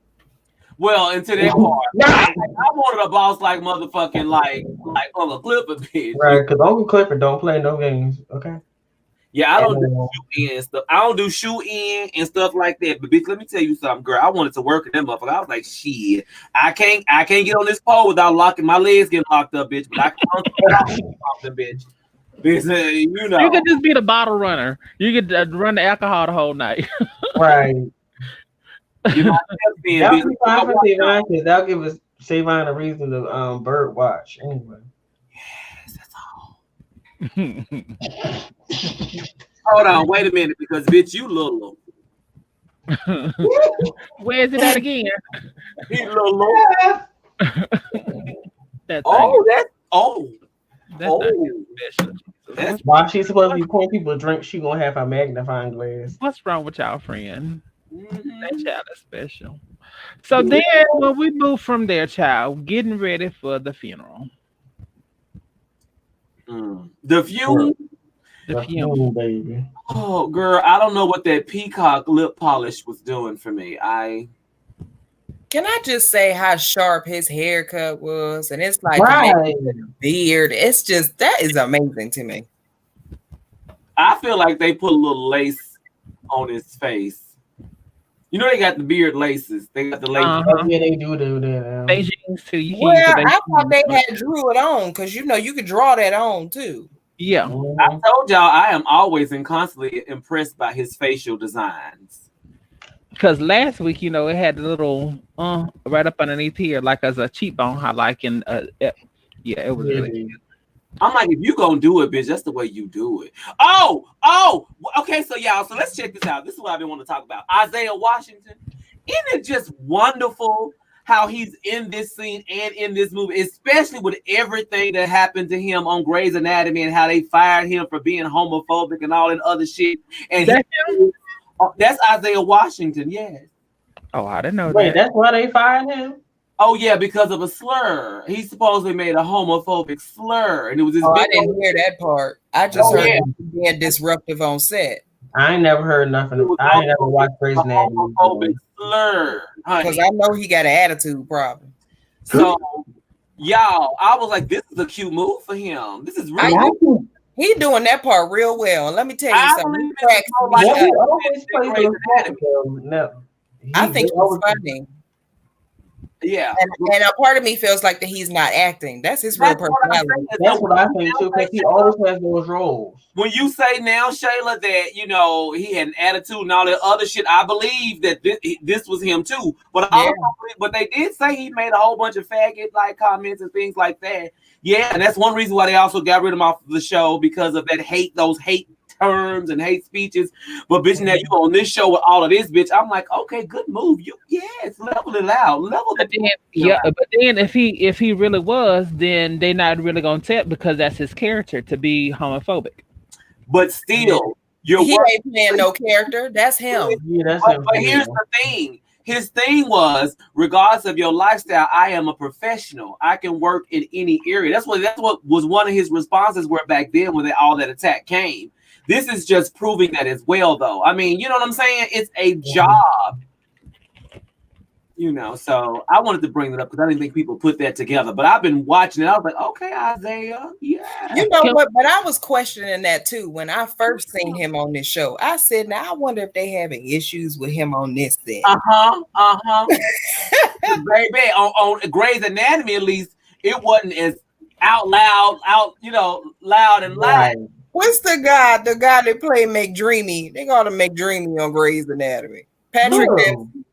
Well, until that part, I wanted a boss like motherfucking like Uncle Clifford, bitch. Right, because Uncle Clifford don't play no games. Okay. Yeah, I don't do shoot in and stuff. I don't do shoot in and stuff like that. But bitch, let me tell you something, girl. I wanted to work at them motherfucker. I was like, shit, I can't get on this pole without locking my legs getting locked up, bitch. But I can something, bitch. You know, you could just be the bottle runner. You could run the alcohol the whole night. Right. That'll be fine for Savon because that'll give us Savon a reason to bird watch anyway. Yes, that's all. Hold on, wait a minute, because bitch, you little. Where's it at again? He little. That's oh. That's not special. That's While she's supposed to be pouring people a drink, she gonna have her magnifying glass. what's wrong with y'all, friend? That mhm. child is special. So then, when we move from there, child, getting ready for the funeral. The Girl, fume. The the funeral. fume, baby. Oh, girl, I don't know what that peacock lip polish was doing for me. Can I just say how sharp his haircut was? And it's like Right. connected to the beard. It's just that is amazing to me. I feel like they put a little lace on his face. You know they got the beard laces. They got the lace. Uh Oh, huh. yeah, they do that. Beijing too. You can use Well, the I thought they Beijing. had drew it on because you could draw that on too. Yeah, I Mhm. told y'all I am always and constantly impressed by his facial designs. because last week, it had the little right up underneath here, like as a cheekbone highlight, and yeah, it was Yeah, really baby. cute. I'm like, if you gonna do it, bitch, that's the way you do it. Okay, so y'all, so let's check this out. This is what I've been wanting to talk about. Isaiah Washington. Isn't it just wonderful how he's in this scene and in this movie, especially with everything that happened to him on Grey's Anatomy and how they fired him for being homophobic and all that other shit. And That him? that's Isaiah Washington, yes. Oh, I didn't know Wait, that. that's why they fired him? Oh yeah, because of a slur. He supposedly made a homophobic slur, and it was this Oh, I big. didn't hear that part. I just Oh heard yeah, him being disruptive on set. I ain't never heard it nothing. was I ain't never watched a Grey's Anatomy. homophobic slur, Because honey. I know he got an attitude problem. So y'all, I was like, this is a cute move for him. This is I really. Why He doing that part real well. And let me tell you I something. believe He it's cracks more me like he up. always plays Grey's those Anatomy. parts, no. I He think he's always, funny. Yeah, And a part of me feels like that he's not acting. That's his real that's what I'm personality. saying. that's So what I think too, because he always has those roles. when you say now, Shayla, that he had an attitude and all that other shit, I believe that this was him too. But I Yeah. also believe, but they did say he made a whole bunch of faggot like comments and things like that. Yeah, and that's one reason why they also got rid of him off the show because of that hate, those hate terms and hate speeches. But bitch, now you on this show with all of this, bitch. I'm like, okay, good move. Yes, level it out, level the But then, yeah, but then if he really was, then they're not really gonna tell because that's his character to be homophobic. But still, your He work. ain't playing no character. That's him. Yeah, that's But, him. but here's the thing. His thing was, regardless of your lifestyle, I am a professional. I can work in any area. That's what was one of his responses were back then when all that attack came. This is just proving that as well, though. I mean, you know what I'm saying? It's a job. So I wanted to bring that up because I didn't think people put that together. But I've been watching it. I was like, okay, Isaiah, yeah. You know what? But I was questioning that too when I first seen him on this show. I said, now I wonder if they having issues with him on this set. Baby, on Grey's Anatomy, at least, it wasn't as loud and loud. Right. What's the guy that played McDreamy? They call him McDreamy on Grey's Anatomy. Patrick Dempsey.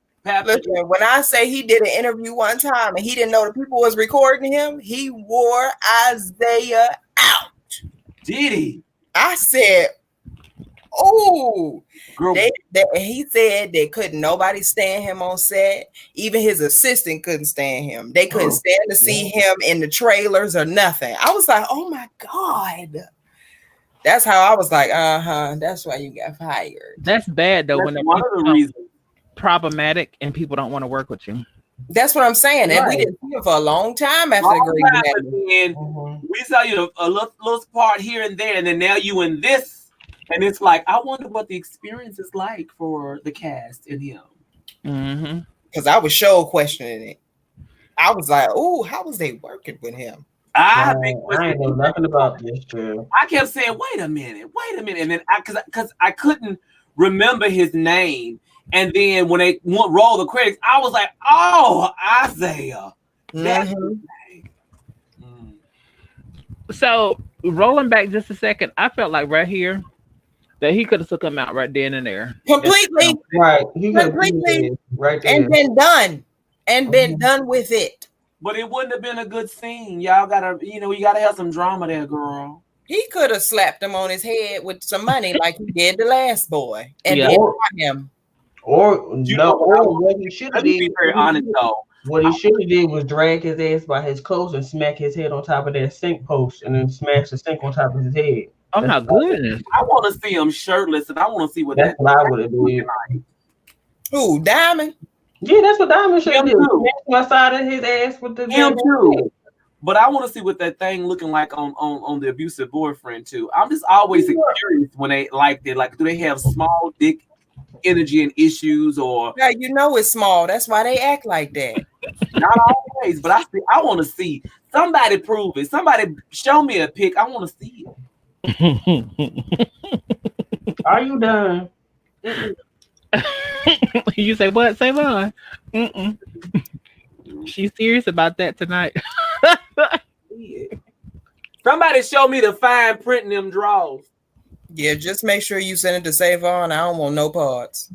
Listen, when I say he did an interview one time and he didn't know the people was recording him, he wore Isaiah out. Did he? I said, oh, Girl. he said they couldn't nobody stand him on set. Even his assistant couldn't stand him. They couldn't stand to see him in the trailers or nothing. I was like, oh my God. That's how I was like, that's why you got fired. That's bad though. That's when one of the reasons. Problematic and people don't want to work with you. That's what I'm saying. And we didn't see him for a long time after we saw you a little part here and there, and then now you in this, and it's like I wonder what the experience is like for the cast and him. Because I was sure questioning it. I was like, oh, how was they working with him? I ain't know nothing about this show. I kept saying, wait a minute, and then because I couldn't remember his name. And then when they roll the credits, I was like, "Oh, Isaiah." So rolling back just a second, I felt like right here that he could have took him out right then and there. Completely. Right. He completely. Right there. And been done. And been done with it. But it wouldn't have been a good scene. Y'all gotta, you gotta have some drama there, girl. He could have slapped him on his head with some money like he did the last boy. And then him. What he should have did. Be very honest though. What he should have did was drag his ass by his clothes and smack his head on top of that sink post, and then smash the sink on top of his head. Oh my goodness. I want to see him shirtless, and I want to see what That's what I would have did. Who, Diamond? Yeah, that's what Diamond should Him do. too. Smash my side of his ass with the Him too. But I want to see what that thing looking like on the abusive boyfriend too. I'm just always curious when they like that. Like, do they have small dick energy and issues, or Yeah, you know it's small. That's why they act like that. not always? But I want to see somebody prove it. Somebody show me a pic. I want to see it. Are you done? You say what? Say what? She's serious about that tonight. Somebody show me the fine print in them drawers. Yeah, just make sure you send it to Savon. I don't want no parts.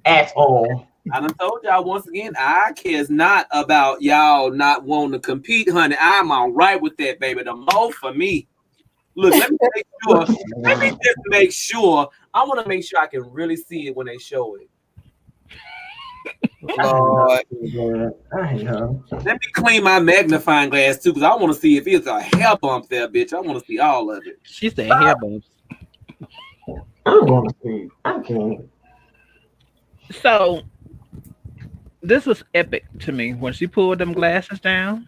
At all. I done told y'all once again, I cares not about y'all not wanting to compete, honey. I'm all right with that, baby. The more for me. Look, let me make sure. Let me just make sure. I want to make sure I can really see it when they show it. Lord. I know. Let me clean my magnifying glass too, because I want to see if it's a hair bump there, bitch. I want to see all of it. She said hair bumps. I don't want to see. I can't. So this was epic to me when she pulled them glasses down.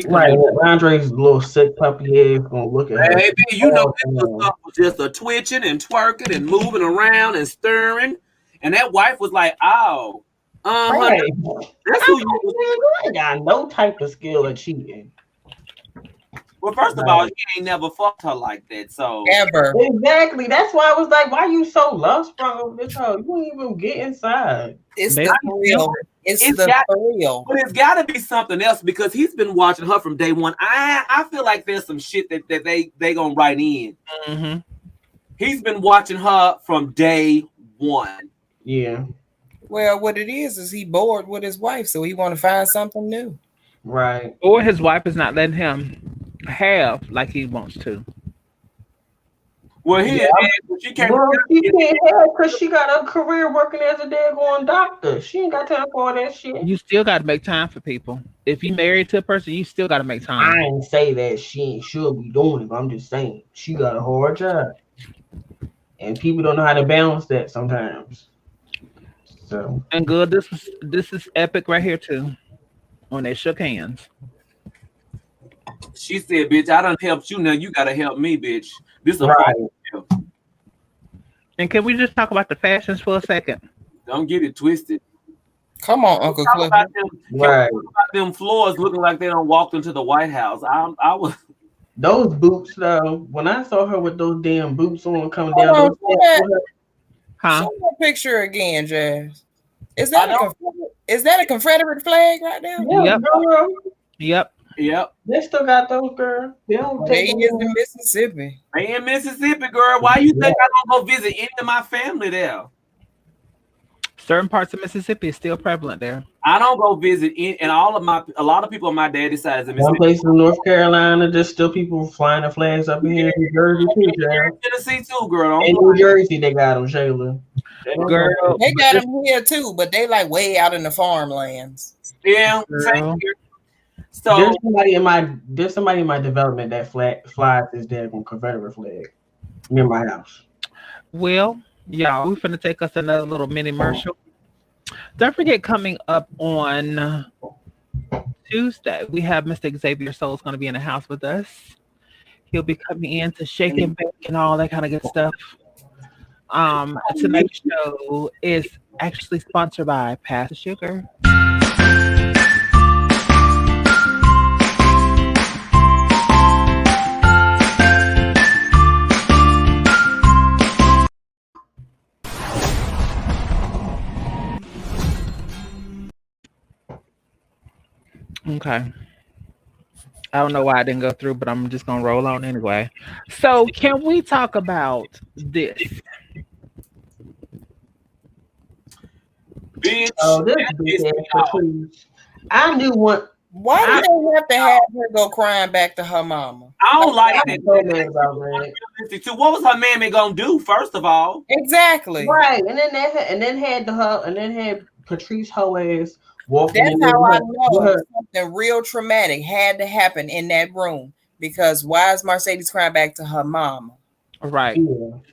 Right, Andre's little sick puppy ass gonna look at her. Baby, you know this stuff was just a twitching and twerking and moving around and stirring, and that wife was like, "Oh, Right. that's who you." You ain't got no type of skill at cheating. Well, first of all, you ain't never fucked her like that, so Ever. Exactly. That's why I was like, why you so lustful over this hoe? You ain't even get inside. It's Maybe. the thrill. It's the thrill. But it's got to be something else because he's been watching her from day one. I feel like there's some shit that they gonna write in. Mm-hmm. He's been watching her from day one. Yeah. Well, what it is he bored with his wife, so he want to find something new. Right. Or his wife is not letting him have like he wants to. Well, she can't. Well, she can't have because she got a career working as a daggone doctor. She ain't got time for all that shit. You still got to make time for people. If you married to a person, you still got to make time. I ain't say that she should be doing it. But I'm just saying she got a hard job, and people don't know how to balance that sometimes. So And good, this is epic right here too. When they shook hands. She said, "Bitch, I done helped you. Now you gotta help me, bitch. This is a right. And can we just talk about the fashions for a second? Don't get it twisted. Come on, Uncle Cliff. Right. About them floors looking like they done walked into the White House. I was Those boots though. When I saw her with those damn boots on coming down those steps, Huh? Show that picture again, Jazz. Is that a Confederate flag right there? yeah, Yep. girl. Yep. Yep. They still got those, girl. They don't They take is in Mississippi. They in Mississippi, girl. Why you think I don't go visit any of my family there? Certain parts of Mississippi is still prevalent there. I don't go visit and a lot of people on my daddy's side is in one Mississippi. place in North Carolina, there's still people flying the flags up here in New Jersey too, girl. Tennessee too, girl. In New Jersey, they got them, Shayla. Girl, They got them here too, but they like way out in the farmlands. Yeah, same Girl. here. So There's somebody in my development that flies this daggone Confederate flag near my house. well, y'all, we're finna take us another little mini commercial. Don't forget, coming up on Tuesday, we have Mr. Xavier Souls going to be in the house with us. He'll be coming in to shake and bake and all that kind of good stuff. Tonight's show is actually sponsored by Pass the Sugar. Okay. I don't know why I didn't go through, but I'm just gonna roll on anyway. So, can we talk about this? bitch. Oh, this big ass Patrice. I knew what. Why do they have to have her go crying back to her mama? I don't like I'm so mad about that. that. What was her mammy gonna do? First of all, Exactly. Right, and then had Patrice hoe ass walking That's in how I the know something real traumatic had to happen in that room. Because why is Mercedes crying back to her mama? Right. Yeah.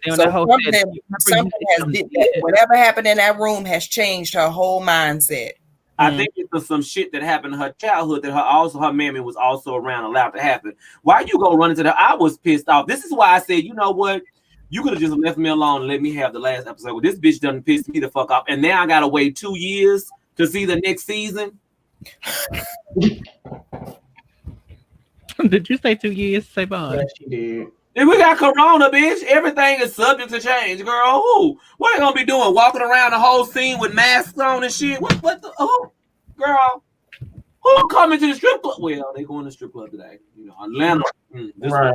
Then So that whole said, something, "Remember something you has said did them that. dead." Whatever happened in that room has changed her whole mindset. I think it's some shit that happened in her childhood that her mammy was also around allowed to happen. Why you go run into that? I was pissed off. This is why I said, you know what? You could have just left me alone and let me have the last episode. Well, this bitch done pissed me the fuck off. And now I gotta wait 2 years to see the next season. Did you say 2 years, Savon? Yes, she did. And we got Corona, bitch. Everything is subject to change, girl. Who? What they gonna be doing? Walking around the whole scene with masks on and shit? What the? Oh, girl. Who coming to the strip club? Well, they going to the strip club today. You know, Atlanta. Right.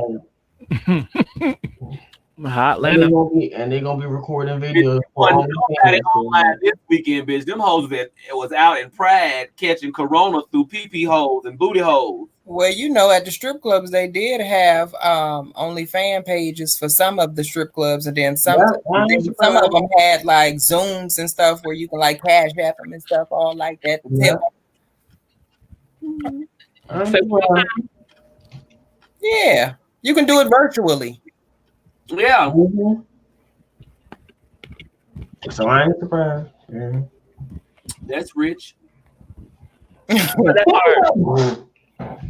Hot And Atlanta. they're gonna be recording Bitch, videos for all nobody online this weekend, bitch. Them hoes that was out in Pride catching Corona through pee-pee holes and booty holes. Well, you know, at the strip clubs, they did have only fan pages for some of the strip clubs, and then some of them had like Zooms and stuff where you can like cash app them and stuff, all like that. Yeah, you can do it virtually. Yeah. Mm-hmm. So I ain't surprised. Yeah. That's rich.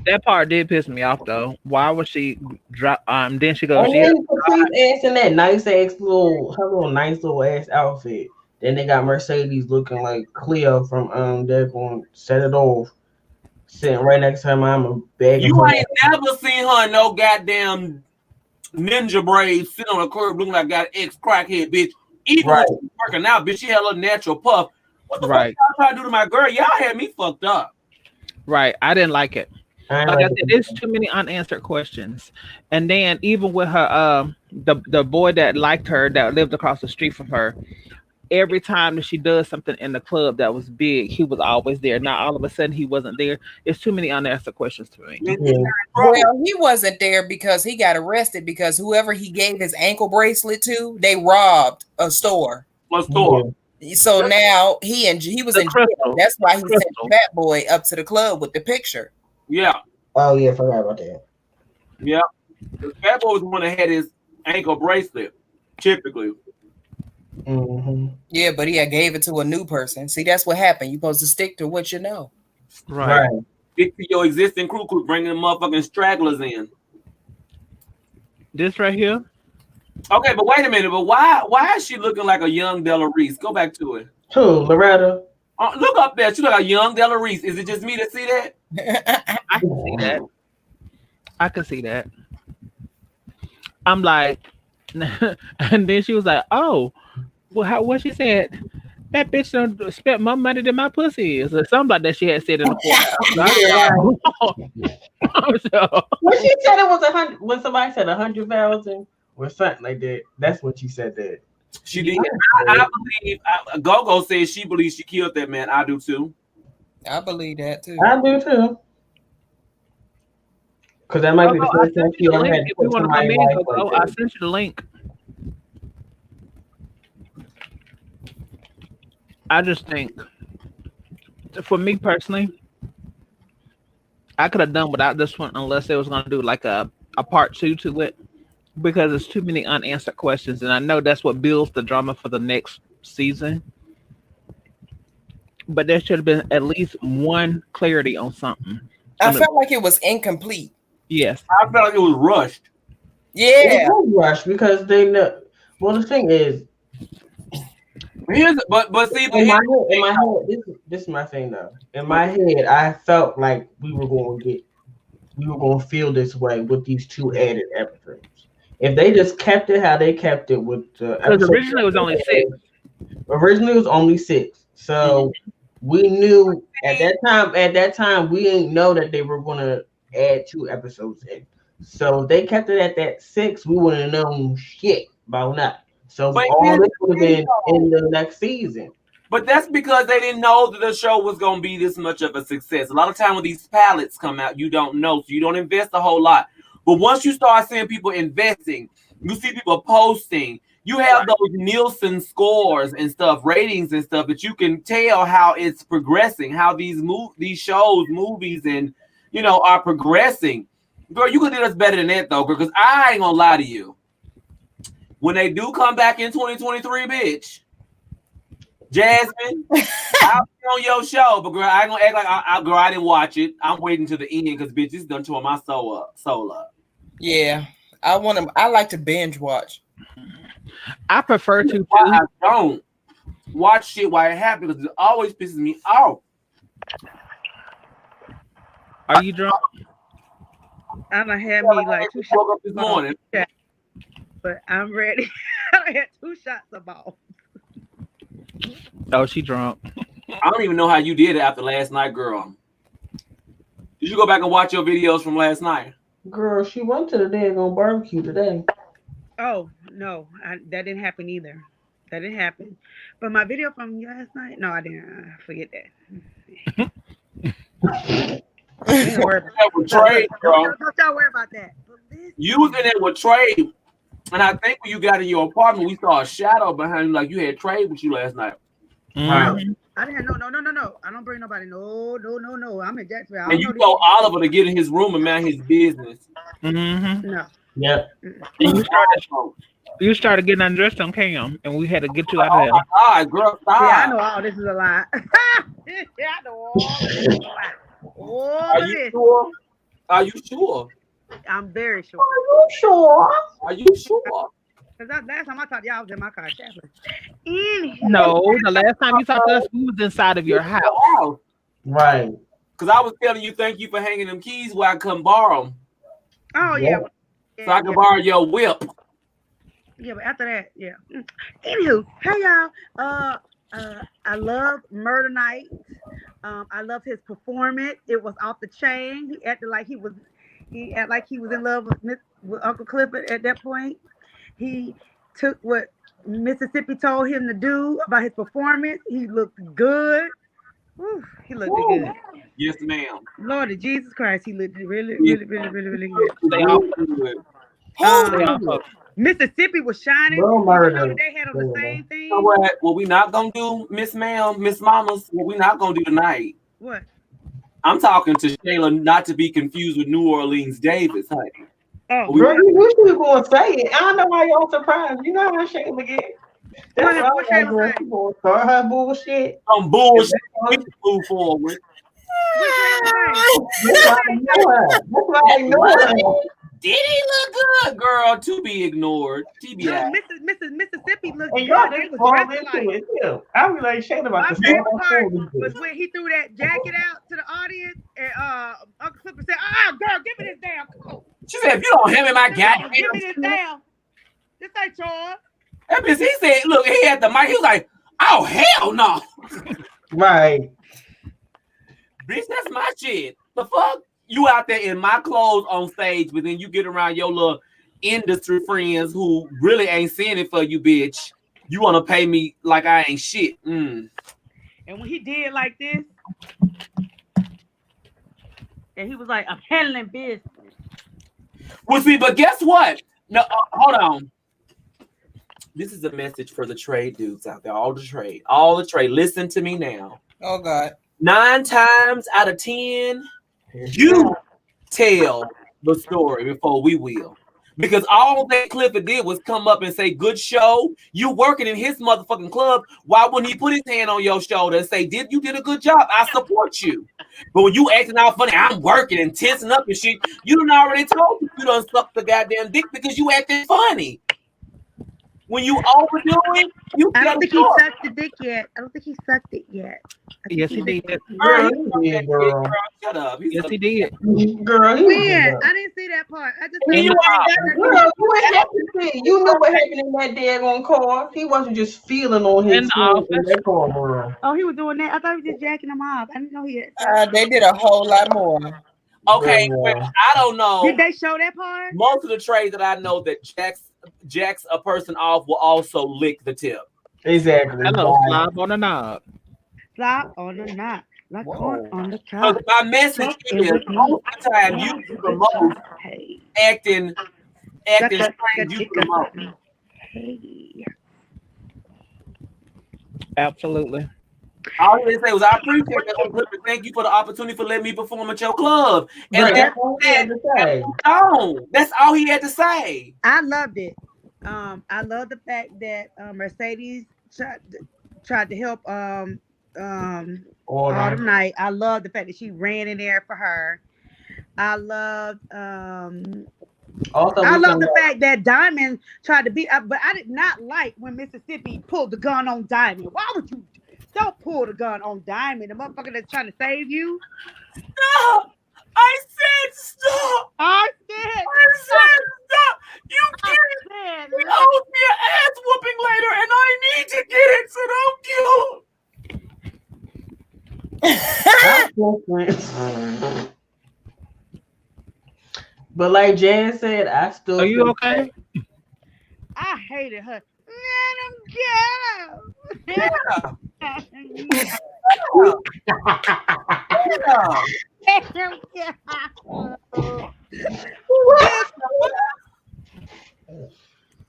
That part did piss me off though. Why was she drop? Then she goes, "Yeah." Ass in that nice ass little nice little ass outfit. Then they got Mercedes looking like Cleo from they're going to Set It Off, sitting right next to her mama begging. You ain't never seen her in no goddamn ninja braids sitting on a curb looking like got ex crackhead, bitch. Even when she's working out, bitch, she had a little natural puff. What the fuck y'all trying to do to my girl? Y'all had me fucked up. Right. I didn't like it. Like I said, there's too many unanswered questions. And then even with her the boy that liked her that lived across the street from her, every time that she does something in the club that was big, he was always there. Now all of a sudden he wasn't there. It's too many unanswered questions to me. Well, he wasn't there because he got arrested because whoever he gave his ankle bracelet to, they robbed a store. A store. So now he was in jail. That's why he sent Fat Boy up to the club with the picture. Yeah. Oh yeah, forgot about that. Yeah. The Fat Boy was the one that had his ankle bracelet, typically. Mm-hmm. Yeah, but he had gave it to a new person. See, that's what happened. You're supposed to stick to what you know. Right. Stick to your existing crew, bringing motherfucking stragglers in. This right here. Okay, but wait a minute. But why is she looking like a young Della Reese? Go back to it. Who, Loretta? Look up there. She look like a young Della Reese. Is it just me that see that? I can see that. I can see that. I'm like, and then she was like, "Oh, well, what she said? That bitch done spent more money than my pussy is," or something like that. She had said in the courthouse. When she said it was 100, when somebody said 100,000 or something like that, that's what she said. That she did. I believe. Gogo says she believes she killed that man. I do too. I believe that too. I do too. Because that might be the first time she ever had to put somebody in life like that. I sent you the link. I just think, for me personally, I could have done without this one unless they was going to do like a part 2 to it, because there's too many unanswered questions, and I know that's what builds the drama for the next season. But there should have been at least one clarity on something. I felt like it was incomplete. Yes, I felt like it was rushed. Yeah, it was rushed because they know. Well, the thing is, but see, in my head, this is my thing though. In my head, I felt like we were going to feel this way with these 2 added episodes. If they just kept it how they kept it with the because originally it was only 6. Originally it was only 6. So we knew at that time we didn't know that they were going to add 2 episodes in. So if they kept it at that 6, we wouldn't have known shit about that. So all this would have been in the next season. But that's because they didn't know that the show was going to be this much of a success. A lot of time when these palettes come out, you don't know, so you don't invest a whole lot. But once you start seeing people investing, you see people posting, you have those Nielsen scores and stuff, ratings and stuff that you can tell how it's progressing, how these shows, movies, and are progressing. Girl, you could do us better than that though, because I ain't gonna lie to you. When they do come back in 2023, bitch, Jasmine, I'll be on your show, but girl, I ain't gonna act like I didn't watch it. I'm waiting to the end because bitch, it's done tore my soul up. Yeah, I like to binge watch. I prefer to. I don't watch shit while it happens because it always pisses me off. Are you drunk? I done had me like 2 shots up this morning, but I'm ready. I had 2 shots of ball. Oh, she drunk. I don't even know how you did it after last night, girl. Did you go back and watch your videos from last night? Girl, she went to the daggone barbecue today. Oh no, that didn't happen either. That didn't happen. But my video from last night, no, I didn't. Forget that. Don't worry about that. You was in there with Trey, and I think when you got in your apartment, we saw a shadow behind you, like you had Trey with you last night. Mm-hmm. I didn't. No. I don't bring nobody. No. I'm in Jacksonville. And you told Oliver to get in his room and mind his business. Mm-hmm. No. Yep. You started getting undressed on cam, and we had to get you out of there. Oh my God, girl, stop. Yeah, I know all this is a lie. Yeah, I know all this is a lie. Are you sure? Are you sure? I'm very sure. Are you sure? Because last time I talked to y'all, I was in my car shopping. No, the last time you talked to us, we was inside of your house. Right. Because I was telling you, thank you for hanging them keys where I couldn't borrow them. Oh, yeah. So I can borrow your whip. Yeah, but after that, yeah. Anywho, hey y'all. I love Murda Night. I love his performance. It was off the chain. He acted like he was in love with Uncle Clifford at that point. He took what Mississippi told him to do about his performance. He looked good. Woo, he looked good. Yes, ma'am. Lord of Jesus Christ, he looked really good. Stay off of Mississippi was shining. They had on the same thing. You know what we not gonna do, Miss Mamas? What we not gonna do tonight? What? I'm talking to Shayla, not to be confused with New Orleans Davis, honey. Oh, girl, you wish you were going to say it. I don't know why y'all surprised. You know how Shayla get. That's what Shayla say? She gonna start her bullshit. Some bullshit. We can move forward. That's why I know her. Did he look good, girl? To be ignored. TBI. Mississippi looked And good. y'all They just was fall dressed into like. it too. I was like shit about My this. favorite part was when he threw that jacket out to the audience, and Uncle Clifford said, girl, give me this damn coat." She said, if you don't have me my goddamn, give me this damn. This ain't yours. That bitch, he said, look, he had the mic. He was like, oh, hell no. Right. Bitch, that's my shit. The fuck? You out there in my clothes on stage, but then you get around your little industry friends who really ain't seeing it for you, bitch. You want to pay me like I ain't shit. And when he did like this, and he was like, I'm handling business. Well, see, but guess what? No, hold on. This is a message for the trade dudes out there. All the trade. Listen to me now. Oh, God. 9 times out of 10, you tell the story before we will. Because all that Clifford did was come up and say, good show. You working in his motherfucking club. Why wouldn't he put his hand on your shoulder and say, you did a good job. I support you. But when you acting all funny, I'm working and tensing up and shit, you done already told you done sucked the goddamn dick because you acting funny. When you overdo it, I don't think he sucked the dick yet. I don't think he sucked it yet. Yes, he did. Girl, he did, girl. Shut up. Yes, he did. Girl, he did. I didn't see that part. I just girl, you ain't have to see. You knew what happened in that daggone car. He wasn't just feeling on his in that car, girl. Oh, he was doing that. I thought he was just jacking him off. I didn't know he had. They did a whole lot more. Okay, well, I don't know. Did they show that part? Most of the trades that I know that jacks a person off will also lick the tip. Exactly. Hello, slop on the knob. Slop on the knob. Like on the top. My message is most of the time you do the most acting strange, you do the most. Hey. Absolutely. All he had to say was, I appreciate that. Thank you for the opportunity for letting me perform at your club. And Right, that's all he had to say. that's all he had to say. I loved it. I love the fact that Mercedes tried to help Autumn Night. I love the fact that she ran in there for her. I loved Also, I we love can the fact that Diamond tried to beat up, but I did not like when Mississippi pulled the gun on Diamond. Why would you don't pull the gun on Diamond? The motherfucker that's trying to save you. Stop! I said stop! I said stop! You can't! He owes me an ass whooping later, and I need to get it, so don't kill him. But like Jan said, I still. Are you okay? I hated her. Let him go.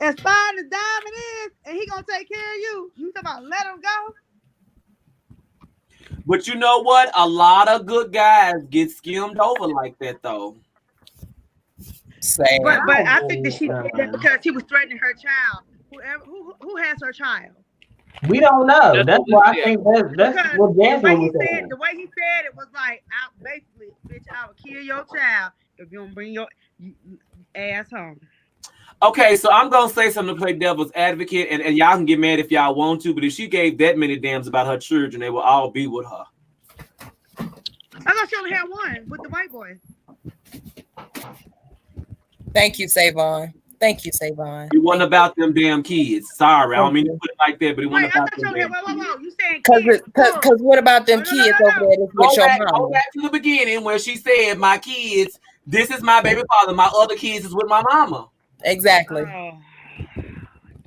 As fine as Diamond is, and he gonna take care of you. You talking about let him go? But you know what? A lot of good guys get skimmed over like that, though. Same. But I think that she did that because she was threatening her child. Who has her child? We don't know. That's why I think that's what Jasmine was saying. saying. The way he said it was like, basically, bitch, I will kill your child if you don't bring your ass home. Okay, so I'm gonna say something to play devil's advocate, and y'all can get mad if y'all want to, but if she gave that many damns about her children, they will all be with her. I thought she only had one with the white boy. Thank you, Savon. Thank you, Savon. It wasn't about them damn kids. Sorry, I don't mean to put it like that, but it wasn't about them. You saying because what about them kids over there that's with your mom? Go back to the beginning where she said, "My kids, this is my baby father. My other kids is with my mama." Exactly.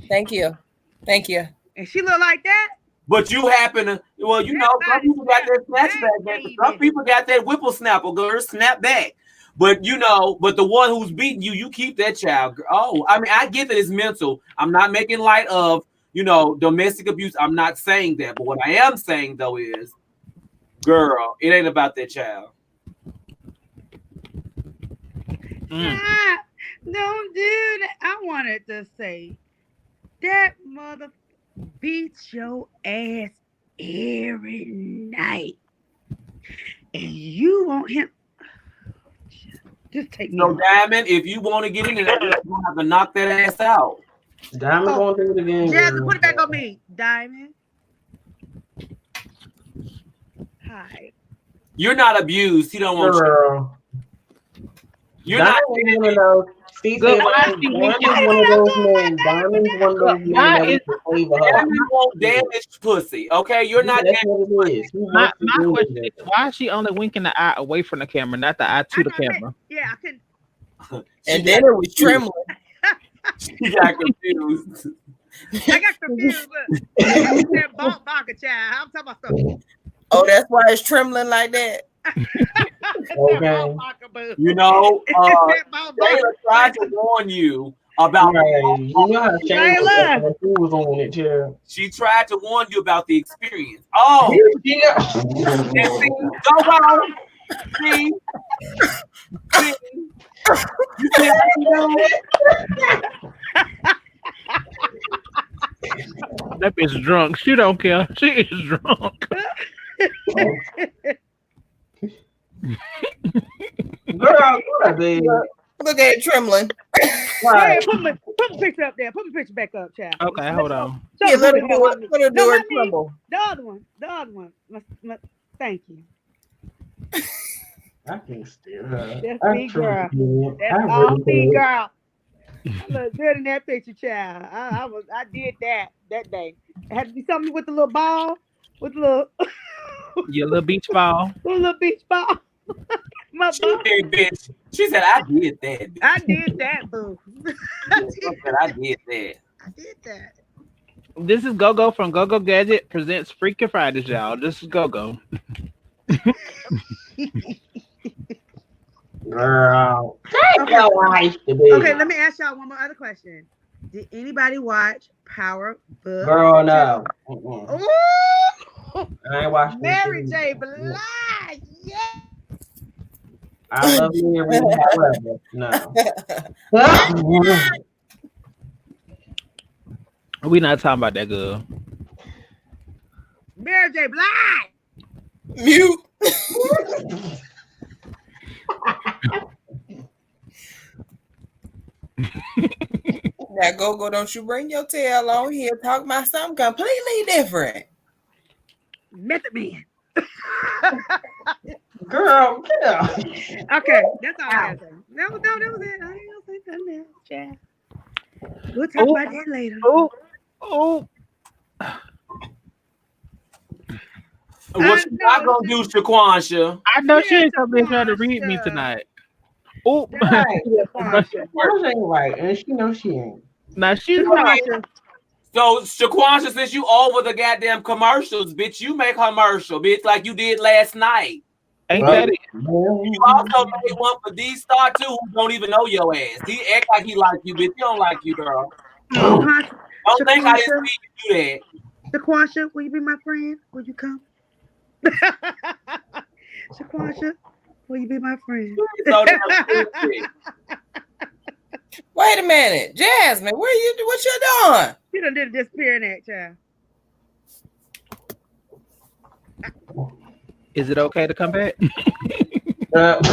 Thank you. Thank you. And she look like that? But you happen to, well, you know, some people got that snatchback. Some people got that whippersnapper, girl, snap back. But you know, but the one who's beating you, you keep that child. Oh, I mean, I get that it's mental. I'm not making light of, you know, domestic abuse. I'm not saying that. But what I am saying though is, girl, it ain't about that child. Don't do that. I wanted to say that mother beats your ass every night. And you want him. Just take no Diamond. If you want to get in there, you're gonna have to knock that ass out. Diamond gonna do it again. Jasmine, put it back on me. Diamond. Hi. You're not abused. He don't want girl. You're Diamond not one of those. Diamond's one of those men. Diamond's one of those men that was to favor her. Diamond won't damage pussy. Okay, you're not. That's what it is. My question is, why is she only winking the eye away from the camera, not the eye to the camera? Yeah, I couldn't. And then it was trembling. She got confused. I got confused. That Baka child. I'm talking about something. Oh, that's why it's trembling like that. Okay. You know, Taylor tried to warn you about. You know how Shayla was on it, too. She tried to warn you about the experience. Oh, yeah. Go on. See, you see how you do? That bitch drunk. She don't care. She is drunk. Girl, baby. Look at it trembling. Right. Put my picture up there. Put my picture back up, child. Okay, hold on. Yeah, let her do it. Let her do it tremble. The other one. The other one. Thank you. I can't steal her. That's me, girl. That's all me, girl. I look good in that picture, child. I did that day. It had to be something with the little ball, with the little your little beach ball. Little beach ball. My she said, bitch. She said, I did that. Bitch. I did that, boo. I did that. I did that. This is Go-Go from Go-Go Gadget presents Freaky Fridays, y'all. This is Go-Go. Girl. Okay, let me ask y'all one more other question. Did anybody watch Power Book? Girl, no. Ooh, I ain't watching this Mary shit J. either. Blige. Yeah. I love me and Rita, however, no. We not talking about that girl. Mary J. Blige. Mute. Now go, don't you bring your tail on here. Talk about something completely different. Method Man. Girl, get out. Okay, that's all I gotta say. That was it. I ain't gonna say nothing else, child. We'll talk about that later. Oh. What you not gonna do, Shaquansha? I know she ain't gonna be trying to read me tonight. Oh, Shaquansha ain't right, and she knows she ain't. now she's right. So Shaquansha, since you over the goddamn commercials, bitch, you make commercial, bitch, like you did last night. Ain't that it? You also made one for D-Star too, who don't even know your ass. He act like he like you, bitch. He don't like you, girl. Don't think I didn't see you do that. Shaquansha, will you be my friend? Will you come? Shaquansha, will you be my friend? So Wait a minute, Jasmine, what you doing? You done did a disappearing act, child. Is it okay to come back? Child.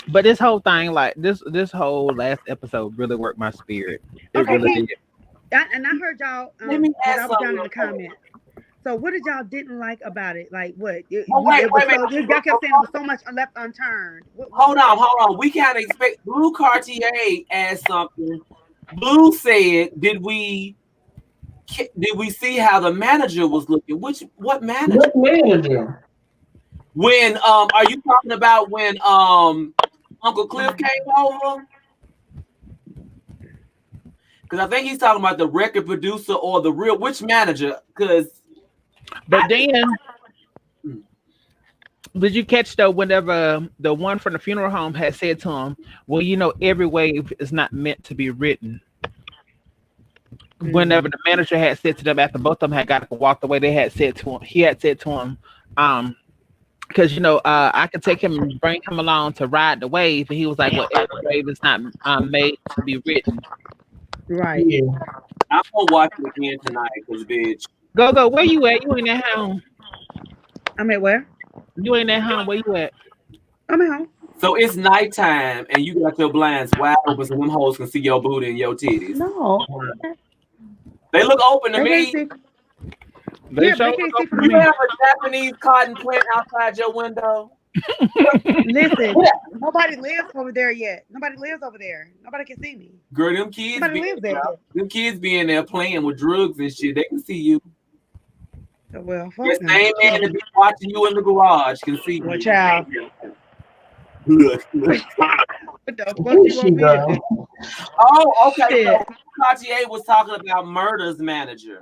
But this whole thing, like this whole last episode, really worked my spirit. It really did. And I heard y'all. Let me ask I was down in the comments. So what did y'all didn't like about it? Like what? Wait. Y'all kept saying there was so much left unturned. Hold on. We can't expect Blue Cartier asked something. Blue said, "Did we see how the manager was looking? What manager? What manager? When are you talking about when Uncle Cliff came over? Because I think he's talking about the record producer or the real which manager? Because but then did you catch though whenever the one from the funeral home had said to him, well, you know, every wave is not meant to be written. Whenever the manager had said to them after both of them had got to walk away, he had said to him, because you know, I could take him and bring him along to ride the wave, and he was like, well, every wave is not made to be written. Right. Yeah. I'm gonna watch it again tonight, because bitch. Go. Where you at? You ain't at home. I'm at where? You ain't at home. Where you at? I'm at home. So it's nighttime, and you got your blinds wide open, so them hoes can see your booty and your titties. No. They look open to me. They you have a Japanese cotton plant outside your window. Listen, nobody lives over there yet. Nobody lives over there. Nobody can see me. Girl, them kids Nobody be in there playing with drugs and shit. They can see you. Well, fuck the same man that be watching you in the garage can see you. you. Child. Look. What the fuck you want me to do? Oh, okay. So Cartier was talking about Murda's manager.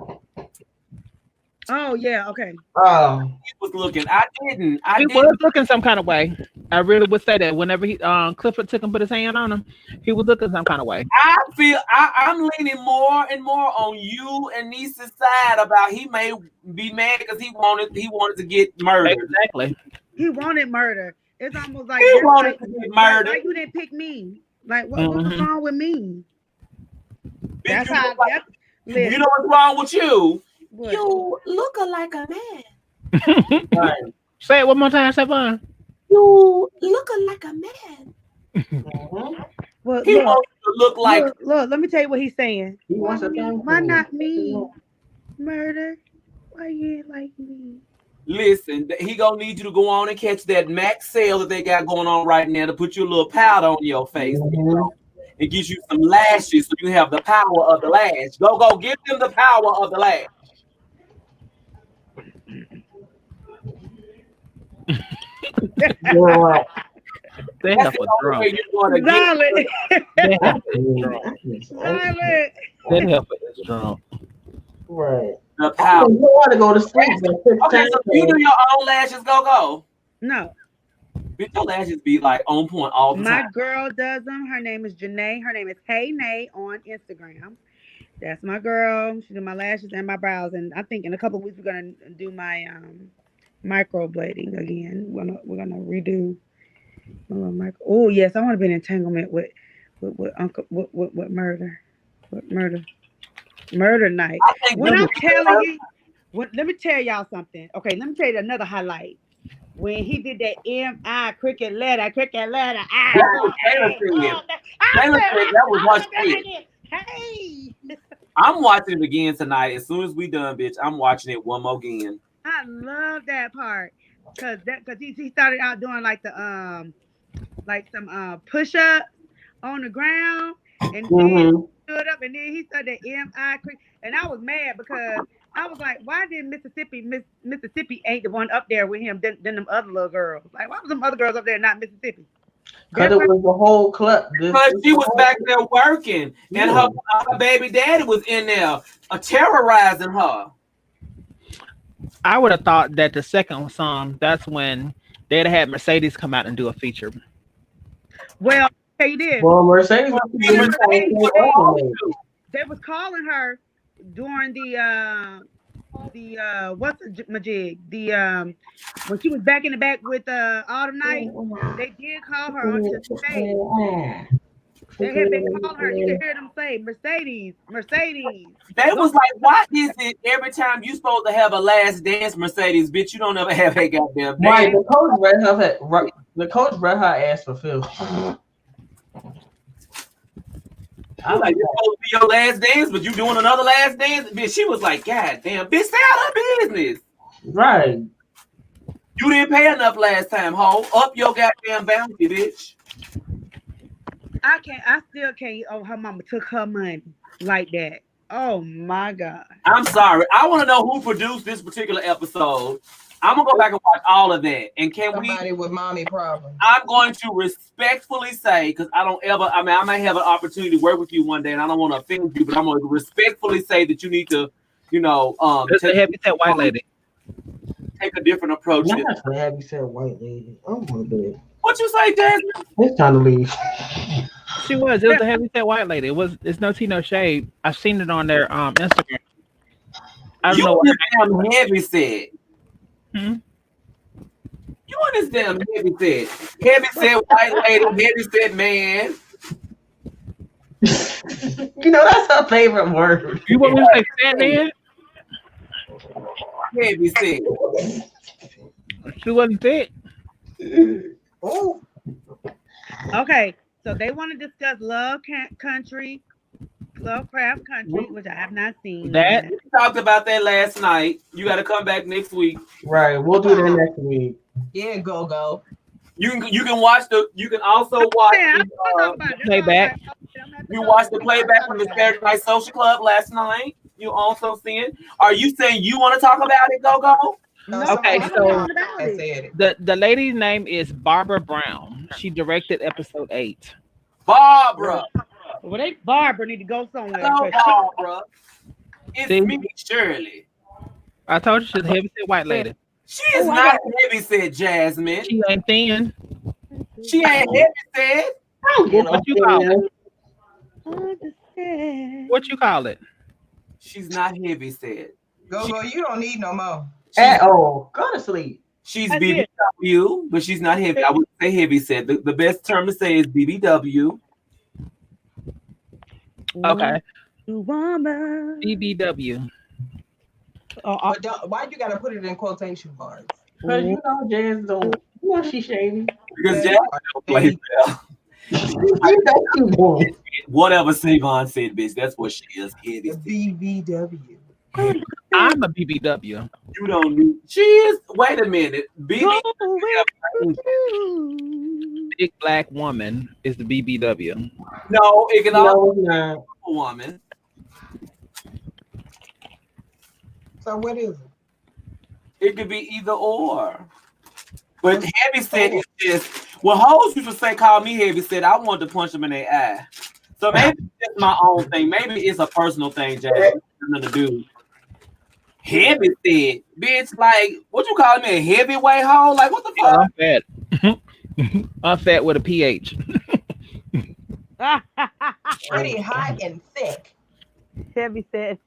Oh yeah, okay. Oh, he was looking. I didn't. He was looking some kind of way. I really would say that whenever he Clifford took him, put his hand on him, he was looking some kind of way. I feel I'm leaning more and more on you and Nisa's side about he may be mad because he wanted to get murdered. Exactly. He wanted murder. It's almost like he wanted to get murdered. Like you didn't pick me. Like what was wrong with me? That's how. You know what's wrong with you? What? You look like a man. Right. Say it one more time, Savon. You look like a man. Well, he wants to look like. Look, let me tell you what he's saying. He wants why not me? Murder? Why you ain't like me? Listen, he gonna need you to go on and catch that max sale that they got going on right now to put your little powder on your face. You know? And get you some lashes so you have the power of the lash. Go, give them the power of the lash. They have a drunk. They have a drunk. Right. The power. You want to go to sleep. Okay, so you do your own lashes. Go. No. Bitch, your lashes be like on point all the My time. girl does them. Her name is Janae. Her name is Hey Nay on Instagram. That's my girl. She do my lashes and my brows. And I think in a couple of weeks we're gonna do my microblading again. We're gonna redo my little micro. Oh yes, I want to be in entanglement with Uncle with murder night. I think When them I'm the telling you, let me tell y'all something. Okay, let me tell you another highlight. When he did that M.I. cricket letter, that was Taylor hey, said. oh, I Taylor said, said I that was saw her that shit. like this. Hey, I'm watching it again tonight. As soon as we done, bitch, I'm watching it one more again. I love that part because he started out doing like some push ups on the ground, and then Mm-hmm. stood up, and then he started the M.I. cricket, and I was mad because I was like, why did Mississippi ain't the one up there with him than them other little girls? Like, why was them other girls up there, not Mississippi? Because That's it why. was the whole club. Because she was back there working, and Yeah. her baby daddy was in there terrorizing her. I would have thought that the second song, that's when they'd had Mercedes come out and do a feature. Well, hey, did. Well, Mercedes Well, was the see, one Mercedes who was came supposed over. to. They was calling her during the what's the majig when she was back in the back with Autumn Night. They did call her to the stage. They had been calling her. You could hear them say, Mercedes, Mercedes. They Go. was like, why is it every time you supposed to have a last dance, Mercedes, bitch, you don't ever have a goddamn Right, dance? the coach read her ass for Phil. I'm like, this supposed to be your last dance, but you doing another last dance? Bitch, she was like, God damn, bitch, stay out of her business. Right. You didn't pay enough last time, ho. Up your goddamn bounty, bitch. I still can't. Oh, her mama took her money like that. Oh my God. I'm sorry. I want to know who produced this particular episode. I'm gonna go back and watch all of that. And Somebody with mommy problems. I'm going to respectfully say, because I don't ever, I mean, I might have an opportunity to work with you one day, and I don't want to offend you, but I'm going to respectfully say that you need to, It's a heavy set white lady. take a different approach. Not a heavy set white lady. Oh my god. What you say, Jasmine? It's time to leave. She was. It was a heavy set white lady. It's no tea, no shade. I've seen it on their Instagram. I don't know. You damn heavy set. Hmm? You want this damn heavy set white lady, heavy set man. That's her favorite word. You want me to say fat man? Heavy set. She wasn't fit. Oh, Okay, so they want to discuss Lovecraft Country, which I have not seen. That We talked about that last night. You got to come back next week. Right, we'll do that next week. yeah, go. You can watch you can also watch playback. you watched the playback from the Saturday Night Social Club last night. You also seen. Are you saying you want to talk about it, Go? No, Okay, somebody so said it. the lady's name is Barbara Brown. She directed episode 8. Barbara. Well, Barbara need to go somewhere. Hello, 'cause Barbara. It's See? me, Shirley. I told you she's a heavy set white lady. She is not heavy set, Jasmine. She ain't thin. She ain't heavy set. What you call it? Understand. What you call it? She's not heavy set. Go. You don't need no more. Go to sleep. She's I did. BBW, but she's not heavy. I wouldn't say heavy set. The best term to say is BBW. Okay. Woman. BBW. But why you gotta put it in quotation marks? Because Jazz don't. She's shady. Because Jasmine don't play well. Whatever Savon said, bitch, that's what she is. Heavy. BBW. I'm a BBW. You don't need. She is. Wait a minute. Go BBW. Big black woman is the BBW. No, it can also No, not. be a woman. So what is it? It could be either or. But heavy set is just when hoes used to say call me heavy set, I wanted to punch them in their eye. So maybe it's my own thing. Maybe it's a personal thing, Jay. Nothing to do. Heavy set, bitch. Like what you calling me a heavyweight hoe? Like what the fuck? I'm fat. Unfat with a PH. Pretty hot and thick. Heavy said,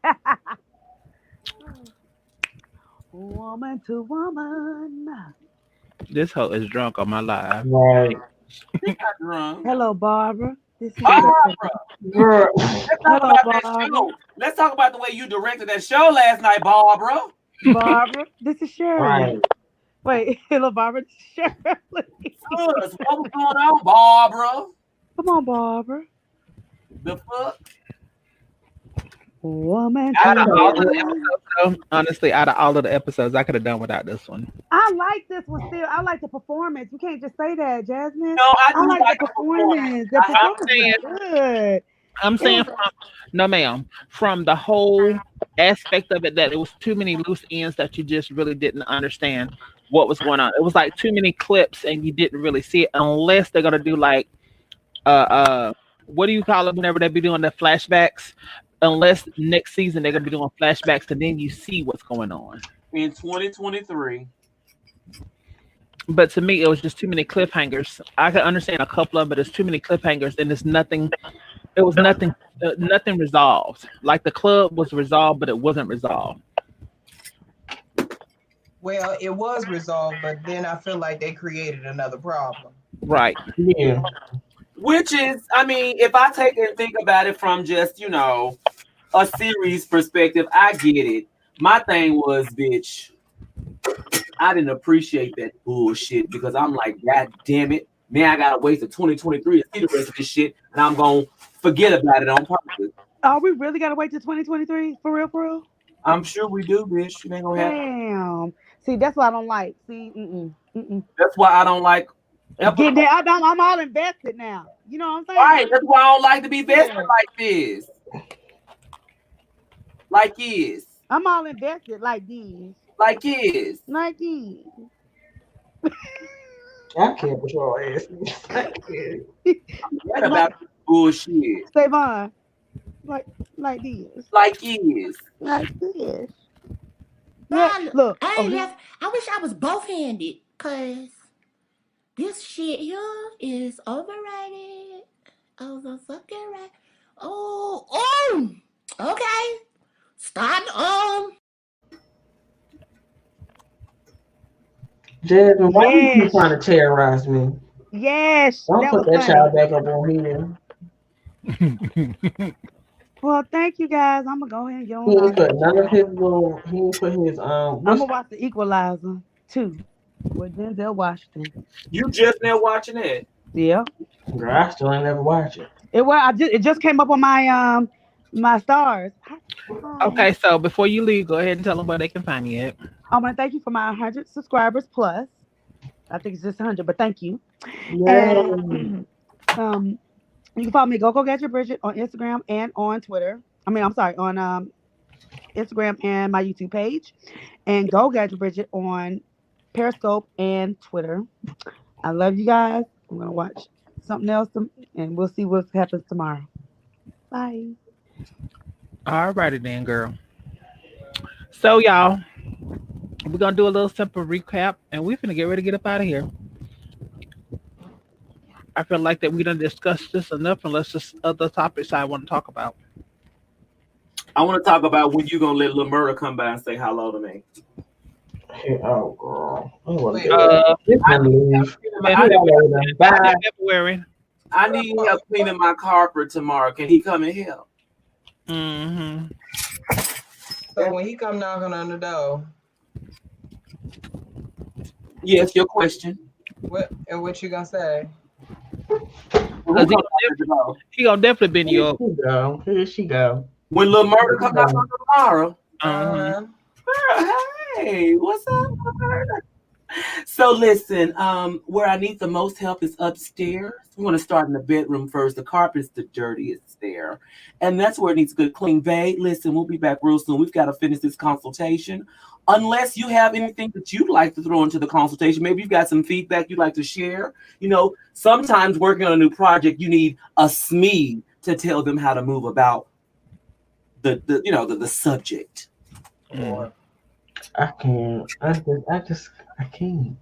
woman to woman. This hoe is drunk on my live. Right. She's not drunk. Hello, Barbara. This is Barbara, Girl. let's talk Hello, about that Barbara. show. Let's talk about the way you directed that show last night, Barbara. Barbara. This is Shirley. Right. Wait, hello, Barbara. This is Shirley. Sus, what was going on, Barbara? Come on, Barbara. The fuck? Woman Out to of all of the woman. episodes, though, honestly, out of all of the episodes, I could have done without this one. I like this one still. I like the performance. You can't just say that, Jasmine. No, I do I like the performance. performance. The I'm performance saying- was good. I'm saying no, ma'am. From the whole aspect of it, that it was too many loose ends that you just really didn't understand what was going on. It was like too many clips, and you didn't really see it unless they're gonna do like what do you call it whenever they be doing the flashbacks? Unless next season they're gonna be doing flashbacks, and then you see what's going on. In 2023. But to me, it was just too many cliffhangers. I could understand a couple of them, but it's too many cliffhangers, and it's nothing. It was nothing resolved. Like the club was resolved, but it wasn't resolved. Well, it was resolved, but then I feel like they created another problem. Right. Yeah. Which is, I mean, if I take and think about it from just, a series perspective, I get it. My thing was, bitch, I didn't appreciate that bullshit because I'm like, God damn it. Man, I gotta wait till 2023 to see the rest of this shit, and I'm gonna forget about it on purpose. Oh, we really gotta wait till 2023 for real, for real? I'm sure we do, bitch. It ain't gonna happen. Damn. See, that's what I don't like. See, That's why I don't like. Get there. I'm all invested now. You know what I'm saying? Right. That's why I don't like to be vested like this. Like this. I'm all invested like these. Like this. Like these. I can't put your ass. What about bullshit? Savon. Like this. Like this. Like this. Nah, Yeah, look. I Oh, ain't have, I wish I was both handed, cause this shit here is overrated. Over fucking right. Oh, okay. Start Jasmine, why you keep Yes. trying to terrorize me? yes. Don't That put was that funny. child back up on here. Well, thank you guys. I'm gonna go ahead and get He ain't on. put none of his little. He ain't put his I'm gonna watch The Equalizer 2 with Denzel Washington. You just now watching it. Yeah. Girl, I still ain't never watch it. It just came up on my my stars. Okay, so before you leave, go ahead and tell them where they can find you at. I want to thank you for my 100 subscribers plus. I think it's just 100, but thank you. Yeah. And, you can follow me, Go Gadget Bridget, on Instagram and on Twitter. On Instagram and my YouTube page, and Go Gadget Bridget on Periscope and Twitter. I love you guys. I'm gonna watch something else, and we'll see what happens tomorrow. Bye. All righty then, girl. So y'all, we're gonna do a little simple recap, and we're gonna get ready to get up out of here. I feel like that we done discussed this enough, unless there's other topics I want to talk about. I want to talk about when you gonna let Lil Murda come by and say hello to me. Oh, girl. I want Wait, to leave. Bye. February. I need help cleaning my carpet tomorrow. Can he come and help? Mm-hmm. So when he come knocking on the door, Yes, your question. what you gonna say? Because he gonna definitely bend you Here up. she go. Here she go. When Lil Murda come out tomorrow. Uh-huh. Hey, what's up, Lil Murda? So listen, where I need the most help is upstairs. We're gonna start in the bedroom first. The carpet's the dirtiest there, and that's where it needs a good clean. Babe, listen, we'll be back real soon. We've got to finish this consultation. Unless you have anything that you'd like to throw into the consultation, maybe you've got some feedback you'd like to share. Sometimes working on a new project, you need a SME to tell them how to move about the subject. I can't. I can't.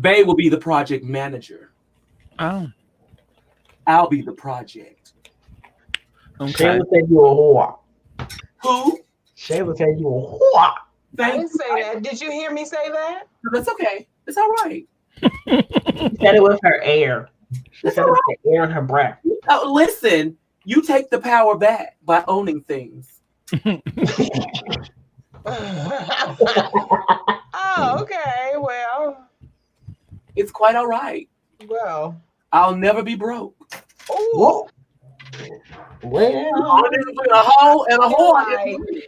Bay will be the project manager. Oh, I'll be the project. okay. Shayla said you a whore. Who? Shayla said you a whore. I didn't say that. Did you hear me say that? That's okay. It's all right. She said it with her air. She said it with the air in her breath. Oh, listen, you take the power back by owning things. Oh, okay. Well, It's quite all right. well. I'll never be broke. Ooh. Well, Between a hoe and a whore.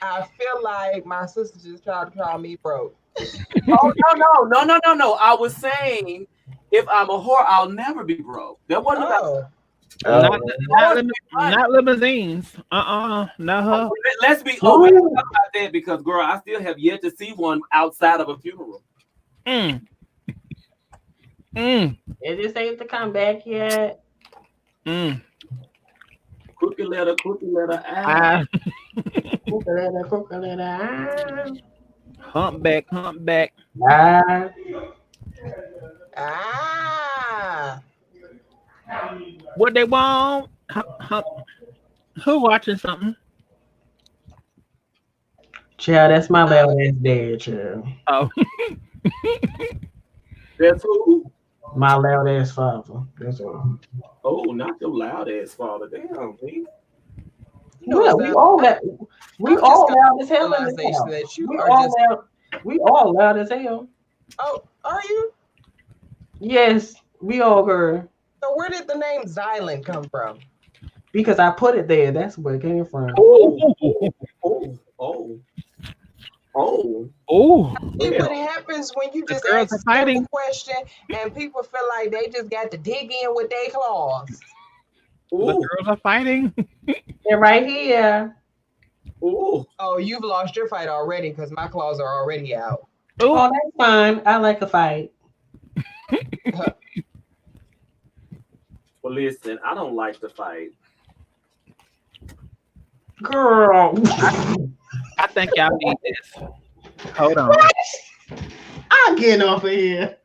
I feel like my sister just tried to call me broke. Oh no! I was saying, if I'm a whore, I'll never be broke. That wasn't about. Not limousines. Not her. Let's be open about that because, girl, I still have yet to see one outside of a funeral. It just ain't to come back yet. Cookie letter, Ah. Crooked letter. Humpback. What they want? Who watching something? Child, that's my loud ass dad, child. Oh. That's who? My loud ass father. That's all. Oh, not your loud ass father. Damn, me. Yeah, we all loud as hell in this house. We all loud as hell. Oh, are you? Yes, we all heard. So where did the name Xylan come from? Because I put it there. That's where it came from. See what happens when you just ask a simple question and people feel like they just got to dig in with their claws. The girls are fighting. They're right here. Ooh. Oh, you've lost your fight already because my claws are already out. Ooh. Oh, that's fine. I like a fight. Well, listen, I don't like to fight. Girl. I think y'all need this. Hold on. I'm getting off of here.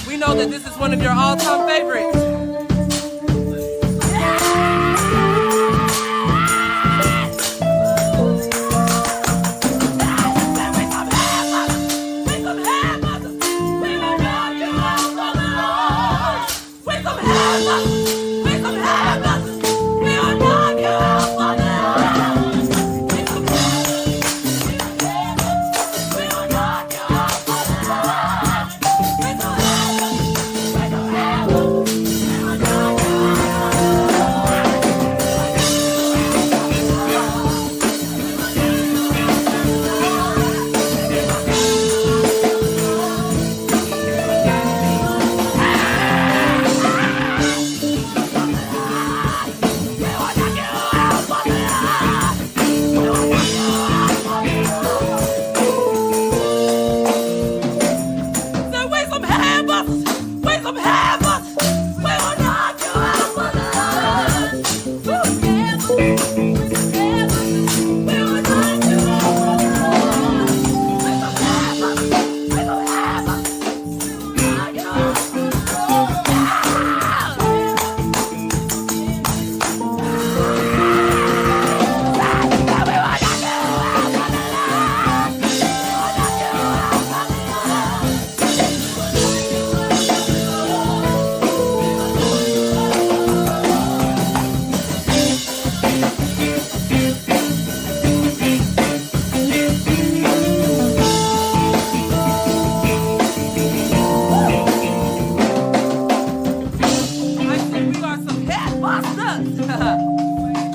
We know that this is one of your all-time favorites.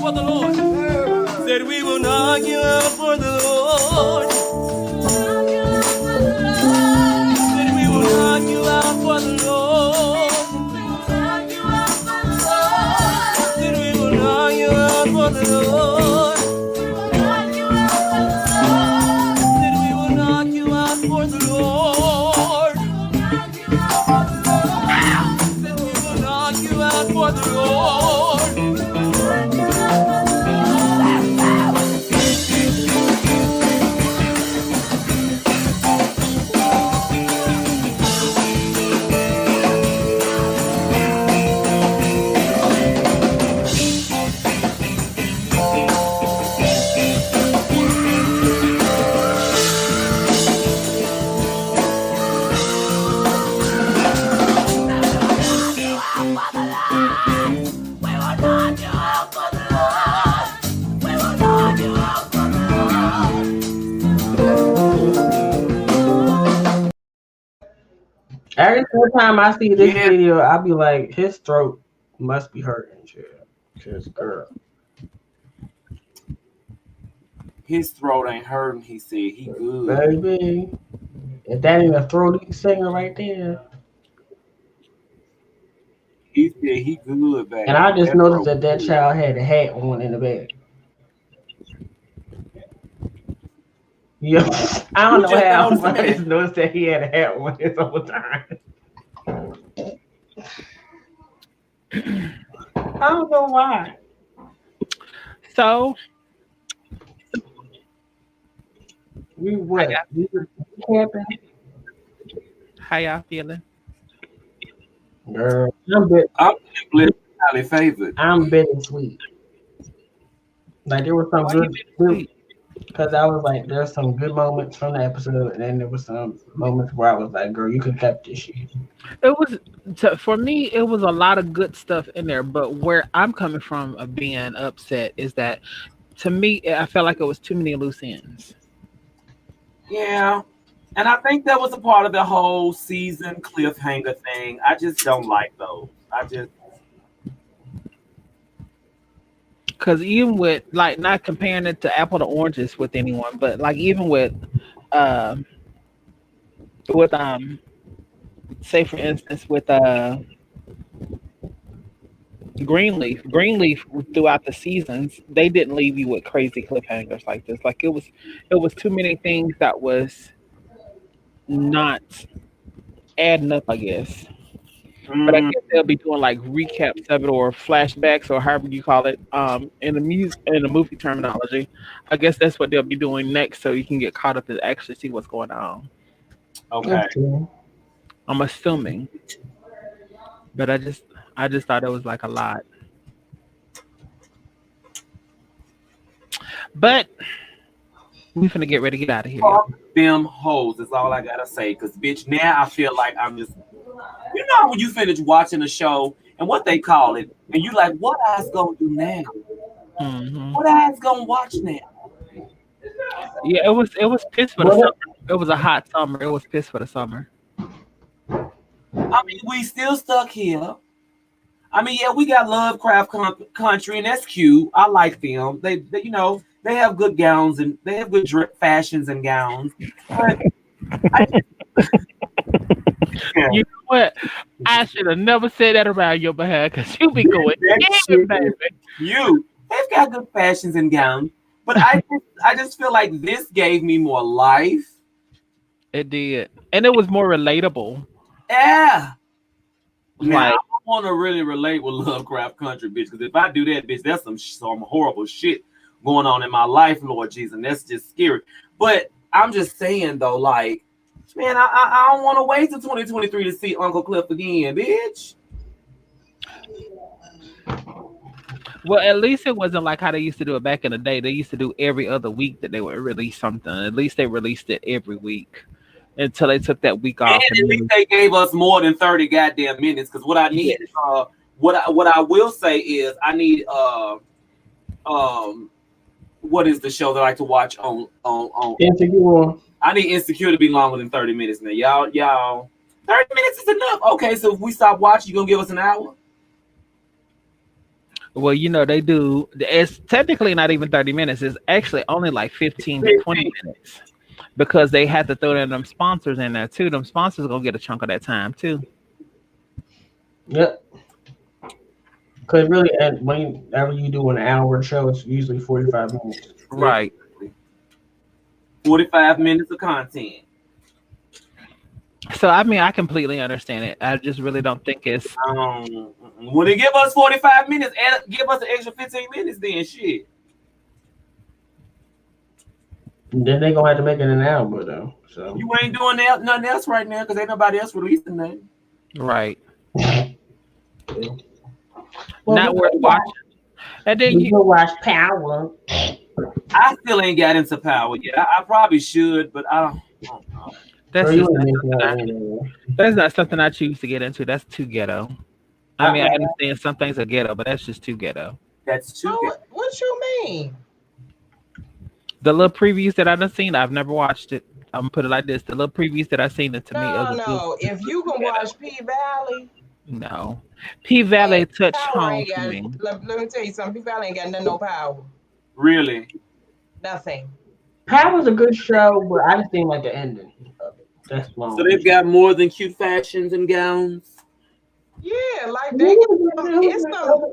For the Lord. Said we will knock you out for the Lord. Said we will knock you out for the Lord. Said we will knock you out for the Lord. Said we will knock you out for the Lord. Said we will for the Lord. Every time I see this Yeah. video, I'll be like, his throat must be hurting, shit. Cause girl, His throat ain't hurting. He said he good. baby, if that ain't a throaty singer right there. He said he good, baby. And I just That noticed throat that good. child had a hat on in the back. Yeah, I don't You know just how, noticed but I that. just noticed that he had a hat on this whole time. I don't know why. So We what? We camping? how y'all feeling? Girl, I'm highly favored. I'm bittersweet. Like there was some Why you good, being sweet? because I was like, there's some good moments from the episode, and then there was some moments where I was like, girl, you could cut this shit. It was for me. It was a lot of good stuff in there, but where I'm coming from of being upset is that to me, I felt like it was too many loose ends. Yeah. And I think that was a part of the whole season cliffhanger thing. I just don't like those. I just Because even with like not comparing it to apple to oranges with anyone, but like even uh, with say for instance with Greenleaf throughout the seasons, they didn't leave you with crazy cliffhangers like this. Like it was too many things that was not adding up, I guess. But I mm, guess they'll be doing like recaps of it or flashbacks or however you call it in the movie terminology. I guess that's what they'll be doing next, so you can get caught up and actually see what's going on. okay. That's true. I'm assuming, but I just thought it was like a lot. But we finna get ready to get out of here, y'all. Fuck them hoes is all I gotta say. Cause bitch, now I feel like I'm just you know when you finish watching a show and what they call it, and you like, what I's gonna do now? Hmm. What I's gonna watch now? Yeah, it was piss for the What? summer. It was a hot summer. It was piss for the summer. I mean, we still stuck here. I mean, yeah, we got Lovecraft Country, and that's cute. I like them. They, you know, they have good gowns and they have good fashions and gowns. But I yeah, You know what? I should have never said that around your behalf because you be going that in, shit baby. is cute. They've got good fashions and gowns, but I just feel like this gave me more life. It did, and it was more relatable. Yeah. Now Like I want to really relate with Lovecraft Country, bitch. Because if I do that, bitch, that's some horrible shit going on in my life, Lord Jesus, and that's just scary. But I'm just saying though, like, man, I don't want to wait till 2023 to see Uncle Cliff again, bitch. well, at least it wasn't like how they used to do it back in the day. They used to do every other week that they would release something. At least they released it every week until they took that week And off and at least they gave us more than 30 goddamn minutes. Because what I need, yes. what I will say is, I need what is the show that I like to watch on? Insecure. I need Insecure to be longer than 30 minutes now. Y'all, 30 minutes is enough. Okay, so if we stop watching, you gonna give us an hour? Well, you know they do. It's technically not even 30 minutes. It's actually only like 15 to 20 minutes because they had to throw in them sponsors in there too. Them sponsors gonna get a chunk of that time too. Yep. Because really, whenever you do an hour show, it's usually 45 minutes. Right. 45 minutes of content. So I mean, I completely understand it. I just really don't think it's. When they give us 45 minutes, give us an extra 15 minutes, then shit. Then they gonna have to make it an hour though. So You ain't doing nothing else right now because ain't nobody else releasing nothing. Right. well, Not worth watching. And then you can watch Power. I still ain't got into Power yet. I probably should, but I don't know. That's not something I choose to get into. That's too ghetto. I mean, I understand some things are ghetto, but that's just too ghetto. That's too ghetto. What you mean? The little previews that I've seen, I've never watched it. I'm gonna put it like this: the little previews that I've seen, to me, no. If you can watch P Valley, no, P Valley touch home to me. Let me tell you something. P Valley ain't got no power. Really? Nothing. Power's a good show, but I just didn't like the ending of it. That's long. So they've got more than cute fashions and gowns. Yeah, like it's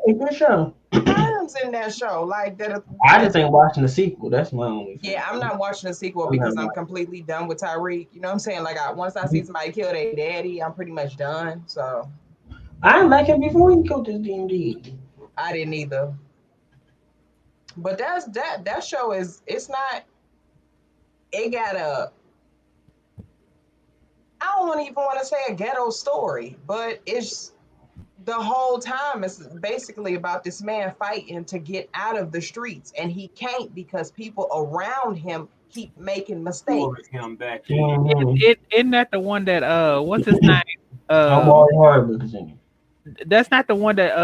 a good show. Terms in that show, like that. I just ain't watching the sequel. That's my only. Yeah, I'm not watching the sequel because I'm completely done with Tyreek. You know what I'm saying? Like, once I see somebody kill their daddy, I'm pretty much done. So I didn't like him before he killed his DMD. I didn't either. But that show it's not. It got a. I don't even want to say a ghetto story, but it's the whole time it's basically about this man fighting to get out of the streets, and he can't because people around him keep making mistakes. Him back. Isn't that the one that what's his name? That's not the one that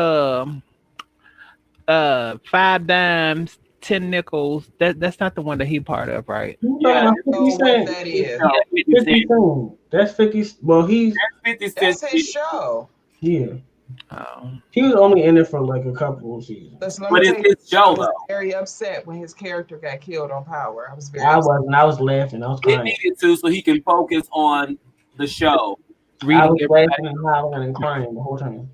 5 dimes, 10 nickels. That's not the one that he part of, right? Yeah, that is. Yeah, 50 Cent. That's 50. Well, that's his show. Yeah. Oh. He was only in it for like a couple of seasons. But it's Joe. I was very upset when his character got killed on Power. I was very upset. I was laughing. I was crying. It needed to, so he can focus on the show. I was laughing and hollering and crying the whole time.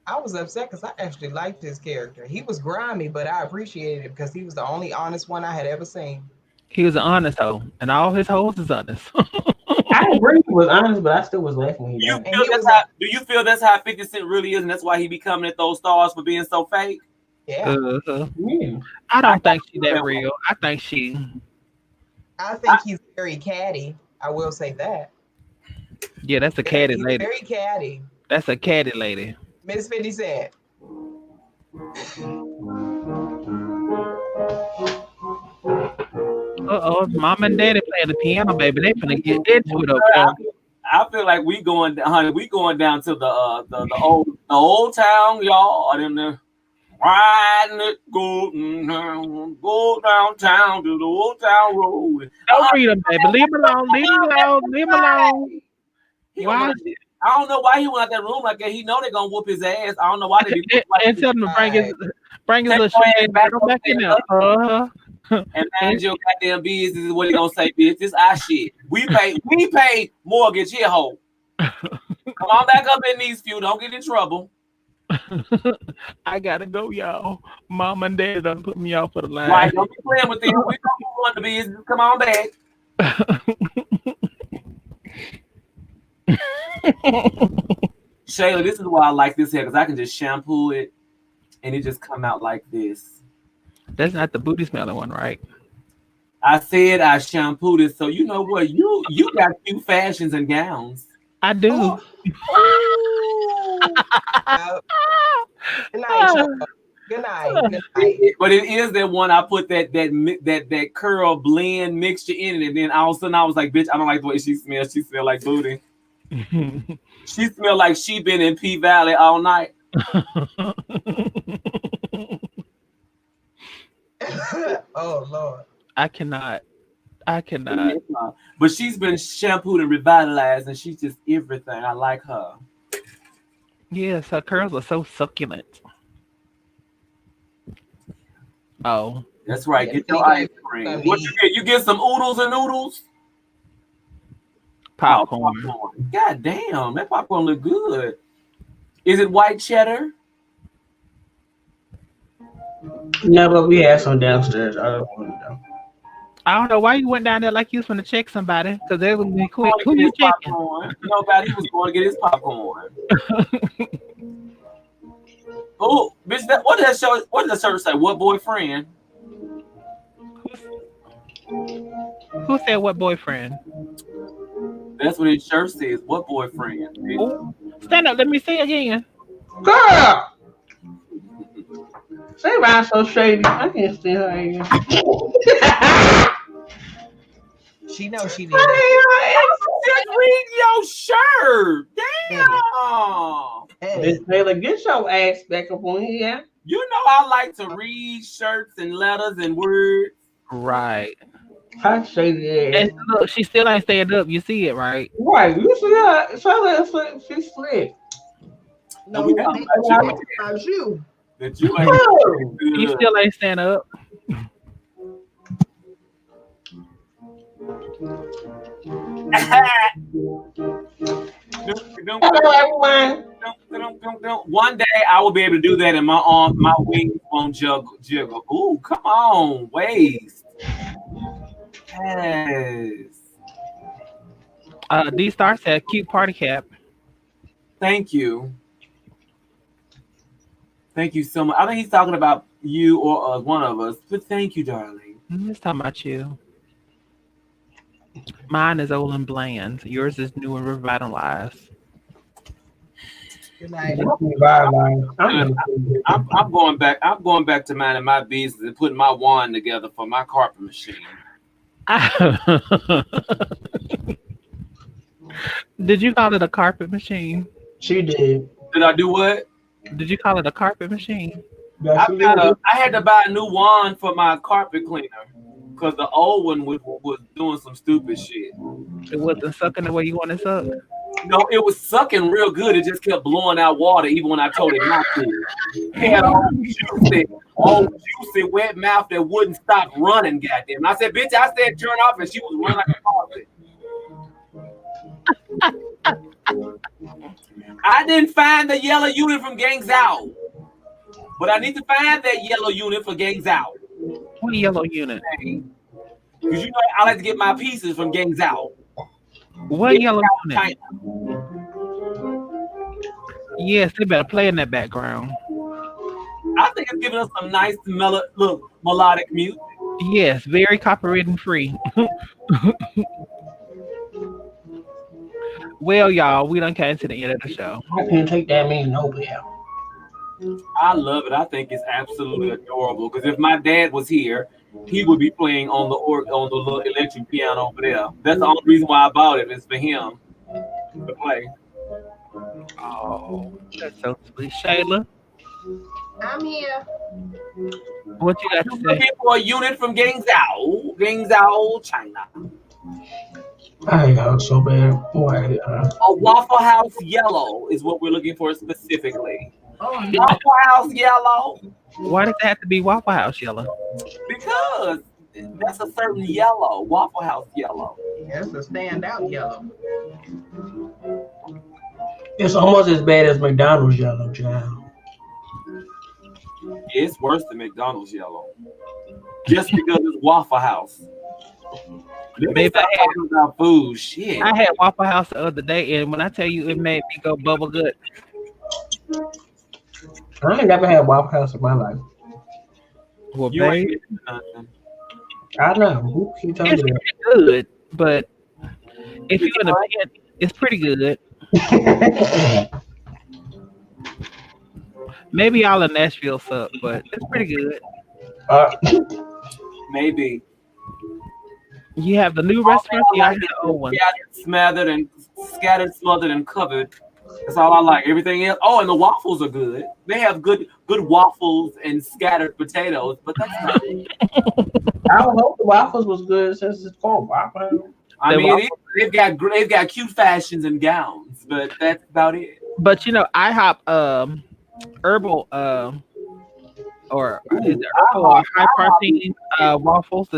I was upset because I actually liked his character. He was grimy, but I appreciated it because he was the only honest one I had ever seen. He was an honest hoe, and all his hoes is honest. I agree he was honest, but I still was laughing when he died. Do you feel that's how 50 Cent really is, and that's why he be coming at those stars for being so fake? Yeah. I don't think she's that real. I think he's very catty. I will say that. Yeah, that's a catty lady. Very catty. That's a catty lady. Miss 50 Cent. Mom and Daddy playing the piano, baby. They finna get into it, okay? I feel like we going down to the old town, y'all. Them there riding it, go downtown to the old town road. Don't read them, baby. Leave him alone. Why? I don't know why he went out that room like that. He know they're gonna whoop his ass. I don't know why they be and tell him to bring his little shit back in there. And mind your goddamn business is what he gonna say, bitch. This our shit. We pay mortgage here, hoe. Come on back up in these few. Don't get in trouble. I gotta go, y'all. Mom and Dad done put me off for the line. Right, don't be playing with them. We don't want the business. Come on back. Shayla, this is why I like this hair, because I can just shampoo it and it just come out like this. That's not the booty smelling one, right? I said I shampooed it, so you know what? You got cute fashions and gowns. I do. Oh. Good night. Good night. But it is that one I put that curl blend mixture in it, and then all of a sudden I was like, bitch, I don't like the way she smells. She smells like booty. She smelled like she been in P Valley all night. Oh Lord. I cannot. But she's been shampooed and revitalized, and she's just everything. I like her. Yes, her curls are so succulent. Oh. That's right. Get your ice cream. What you get? You get some oodles and noodles? Popcorn. God damn, that popcorn look good. Is it white cheddar? No, but we have some downstairs. I don't want to know. I don't know why you went down there like you was going to check somebody because they would be quick. Going to Who get you his checking? popcorn. Nobody. He was going to get his popcorn. Oh, bitch! What did that show? What did the shirt say? What boyfriend? Who said what boyfriend? That's what his shirt says. What boyfriend? Oh, stand up. Let me see again. Girl, say around so shady. I can't see her again. She knows she needs Just read your shirt. Damn. Miss Taylor, get your ass back up on here. You know I like to read shirts and letters and words. Right. How shady ass. And look, she still ain't staying up. You see it, right? Right, you see her. She's slick. No, we we got about you. That you ain't You still ain't stand up. Hello, everyone. One day I will be able to do that, and my wings won't jiggle. Ooh, come on, waist. Yes. D Star said cute party cap. Thank you. Thank you so much. I think he's talking about you or one of us, but thank you, darling. He's talking about you. Mine is old and bland. Yours is new and revitalized. Good night. I'm going back. I'm going back to minding my business and putting my wand together for my carpet machine. Did you call it a carpet machine? She did. Did I do what? Did you call it a carpet machine? I had to buy a new wand for my carpet cleaner because the old one was doing some stupid shit. It wasn't sucking the way you want it sucked. No, it was sucking real good. It just kept blowing out water even when I told it not to. It had old juicy, wet mouth that wouldn't stop running, goddamn. I said, bitch, I said turn off, and she was running like a carpet. I didn't find the yellow unit from Gangs Out, but I need to find that yellow unit for Gangs Out. What yellow unit? Because you know I like to get my pieces from Gangs Out. What yellow unit? Yes, they better play in that background. I think it's giving us some nice melodic music. Yes, very copyright free. Well, y'all, we done came to the end of the show. I can't take that mean nowhere. I love it. I think it's absolutely adorable. Because if my dad was here, he would be playing on the little electric piano over there. That's the only reason why I bought it is for him to play. Oh, that's so sweet, Shayla. I'm here. What you got to say? Looking for a unit from Gangs Out, China. I got so bad. Boy, A Waffle House yellow is what we're looking for specifically. Oh, no. Waffle House yellow. Why does it have to be Waffle House yellow? Because that's a certain yellow, Waffle House yellow. That's a standout yellow. it's almost as bad as McDonald's yellow, child. It's worse than McDonald's yellow. Just because it's Waffle House. Baby, talking about food. Shit. I had Waffle House the other day, and when I tell you, it made me go bubble gut. I ain't never had Waffle House in my life. Well, You babe, ain't getting nothing. I know. Who keep telling it's me pretty good, but if you're in a pit, it's pretty good. that? Maybe y'all in Nashville suck, but it's pretty good. Maybe. You have the new restaurants, you have the old ones. Scattered, smothered, and covered. That's all I like. Everything else. Oh, and the waffles are good. They have good waffles and scattered potatoes, but that's not it. I would hope the waffles was good since it's called Waffle House. I mean, they've got cute fashions and gowns, but that's about it. But you know, IHOP herbal or is it herbal or high protein waffles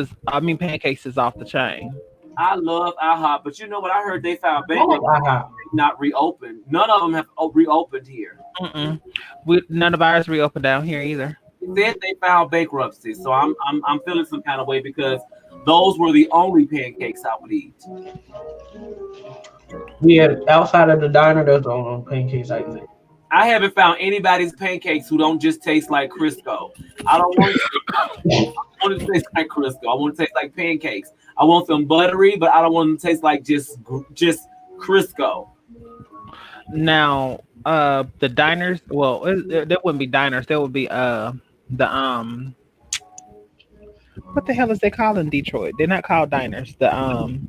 pancakes is off the chain. I love IHOP, but you know what? I heard they found bankruptcy, not reopened. None of them have reopened here. None of ours reopened down here either. They said they filed bankruptcy, so I'm feeling some kind of way because those were the only pancakes I would eat. Yeah, outside of the diner, there's no pancakes like that. I haven't found anybody's pancakes who don't just taste like Crisco. I don't want I want it to taste like Crisco. I want it to taste like pancakes. I want them buttery, but I don't want them to taste like just Crisco. Now, the diners. Well, there wouldn't be diners. There would be the what the hell is they called in Detroit? They're not called diners. The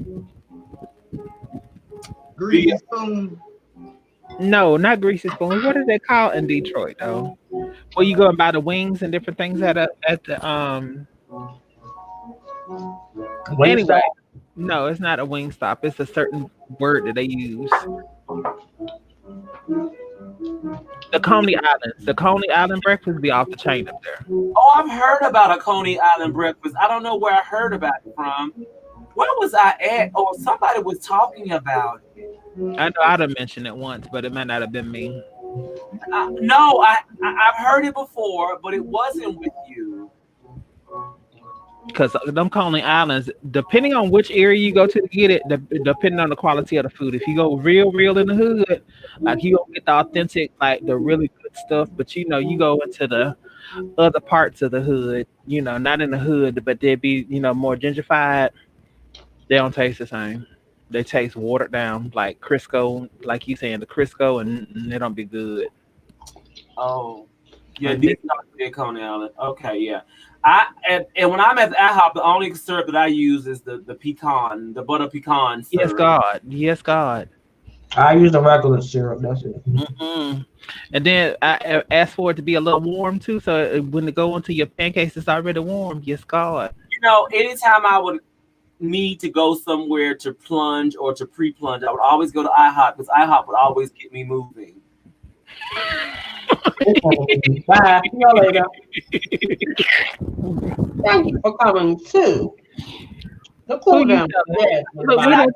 Greasy spoon. no, not Greasy Spoon. What is they called in Detroit though? Where you go and buy the wings and different things at the Anyway, no, it's not a wing stop. It's a certain word that they use. The Coney Islands. The Coney Island breakfast be off the chain up there. Oh, I've heard about a Coney Island breakfast. I don't know where I heard about it from. Where was I at? Oh, somebody was talking about it. I know I'd have mentioned it once, but it might not have been me. No, I've heard it before, but it wasn't with you. Because them Coney Islands, depending on which area you go to get it, depending on the quality of the food. If you go real in the hood, like you don't get the authentic, like the really good stuff. But you go into the other parts of the hood, not in the hood, but they'd be, more gentrified. They don't taste the same. They taste watered down, like Crisco, like you saying the Crisco, and they don't be good. Oh, yeah, these not big Coney Island. Okay, yeah. And when I'm at the IHOP, the only syrup that I use is the pecan, the butter pecan syrup. Yes, God. I use the regular syrup. That's it. Mm-mm. And then I ask for it to be a little warm too, so when it go into your pancakes, it's already warm. Yes, God. Anytime I would need to go somewhere to plunge or to pre-plunge, I would always go to IHOP because IHOP would always get me moving. Bye. See y'all later. Thank you for coming too. The cool down. Look, I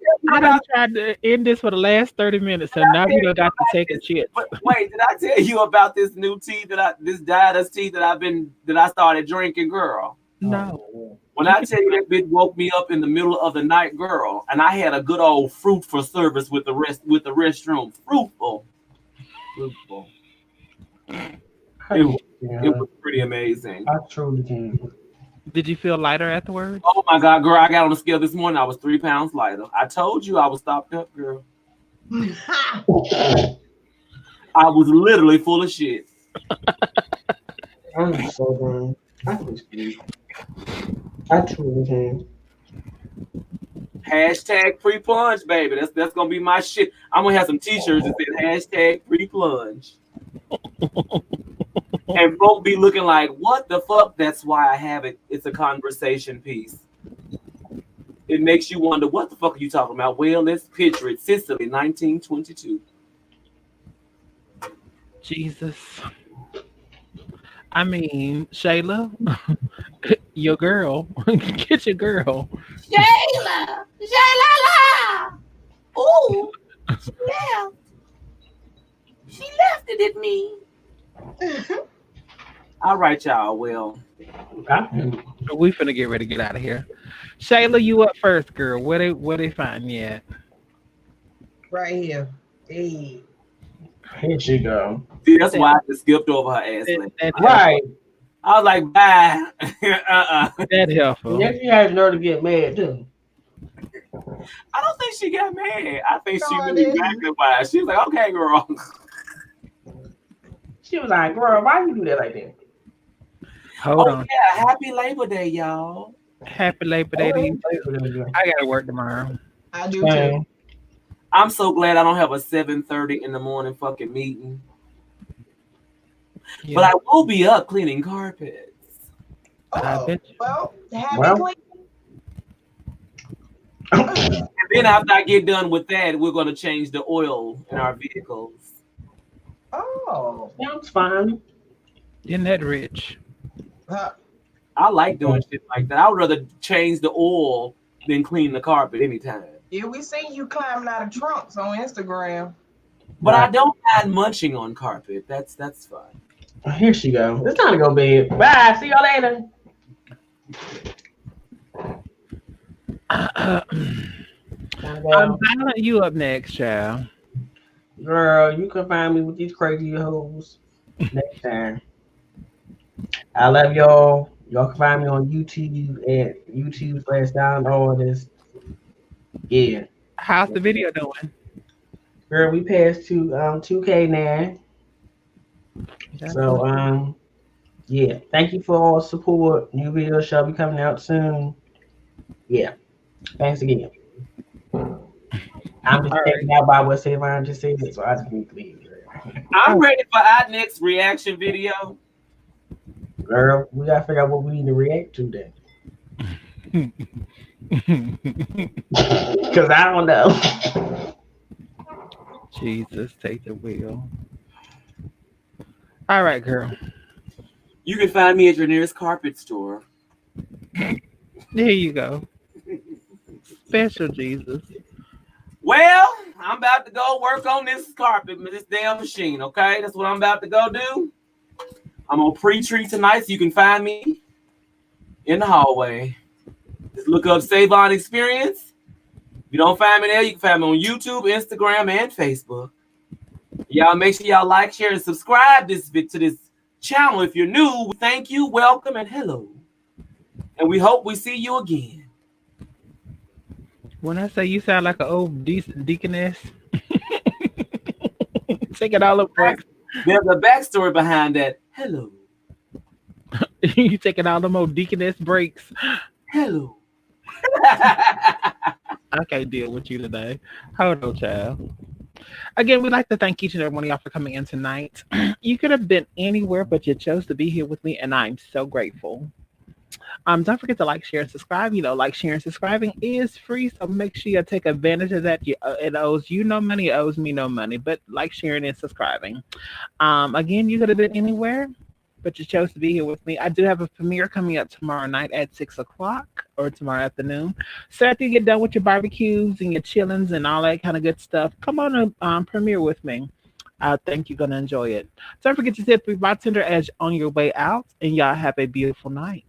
done tried to end this for the last 30 minutes, and now we done got to take a shit. Wait, did I tell you about this new tea this Dieta's tea that I started drinking, girl? No. When I tell you that bitch woke me up in the middle of the night, girl, and I had a good old fruit for service with the restroom. Fruitful. It was pretty amazing. I truly can. Did you feel lighter afterwards? Oh my God, girl! I got on the scale this morning. I was 3 pounds lighter. I told you I was stopped up, girl. I was literally full of shit. I'm so done. I truly can. Hashtag pre-plunge, baby. That's gonna be my shit. I'm gonna have some t-shirts that say hashtag pre-plunge. And folk be looking like, what the fuck? That's why I have it. It's a conversation piece. It makes you wonder, what the fuck are you talking about? Well, let's picture it. Sicily, 1922. Jesus. I mean, Shayla, your girl. Get your girl. Shayla! Ooh! She left. She left it at me. All right, y'all. Well, we finna get ready to get out of here. Shayla, you up first, girl. Where they find you at? Right here. Hey. Here she go. See, that's why I just skipped over her ass. Right. I was like, bye. That helpful. Yeah, she has nerve to get mad too. I don't think she got mad. I think she knew exactly why. She was like, okay, girl. She was like, girl, why you do that like that? Hold on. Yeah, happy Labor Day, y'all. Happy Labor Day to you. I gotta work tomorrow. I do too. I'm so glad I don't have a 7:30 in the morning fucking meeting. Yeah. But I will be up cleaning carpets. Happy cleaning. And then after I get done with that, we're going to change the oil in our vehicles. Oh, sounds fine. Isn't that rich? I like doing shit like that. I would rather change the oil than clean the carpet anytime. Yeah, we seen you climbing out of trunks on Instagram. But I don't mind munching on carpet. That's fine. Here she go. It's time to go to bed. Bye. See y'all later. I'm Well, dialing you up next, child. girl, you can find me with these crazy hoes next time. I love y'all. Y'all can find me on YouTube at YouTube/Down Artist. Yeah. How's the video doing? Girl, we passed to 2K now. That's So what's yeah. Thank you for all the support. New video shall be coming out soon. Yeah. Thanks again. I'm just all right. taken out by what Savon just said, so I just need to leave. I'm ready for our next reaction video. Girl, we gotta figure out what we need to react to then. Cause I don't know. Jesus, take the wheel. All right, girl. You can find me at your nearest carpet store. There you go. Special Jesus. Well, I'm about to go work on this carpet, this damn machine, okay? That's what I'm about to go do. I'm on pre-treat tonight, so you can find me in the hallway. Just look up Savon Experience. If you don't find me there, you can find me on YouTube, Instagram, and Facebook. Y'all make sure y'all like, share, and subscribe to this channel. If you're new, thank you, welcome, and hello. And we hope we see you again. When I say you sound like an old deaconess, take it all up breaks. There's a backstory behind that. Hello. You taking all them old deaconess breaks. Hello. I can't deal with you today. Hold on, child. Again, we'd like to thank each and every one of y'all for coming in tonight. You could have been anywhere, but you chose to be here with me, and I'm so grateful. Don't forget to like, share, and subscribe. You know, like, share, and subscribing is free, so make sure you take advantage of that. It owes you no money, it owes me no money, but like, sharing, and subscribing. Again, you could have been anywhere, but you chose to be here with me. I do have a premiere coming up tomorrow night at 6 o'clock or tomorrow afternoon. So after you get done with your barbecues and your chillings and all that kind of good stuff, come on and premiere with me. I think you're going to enjoy it. Don't forget to hit the bartender edge on your way out, and y'all have a beautiful night.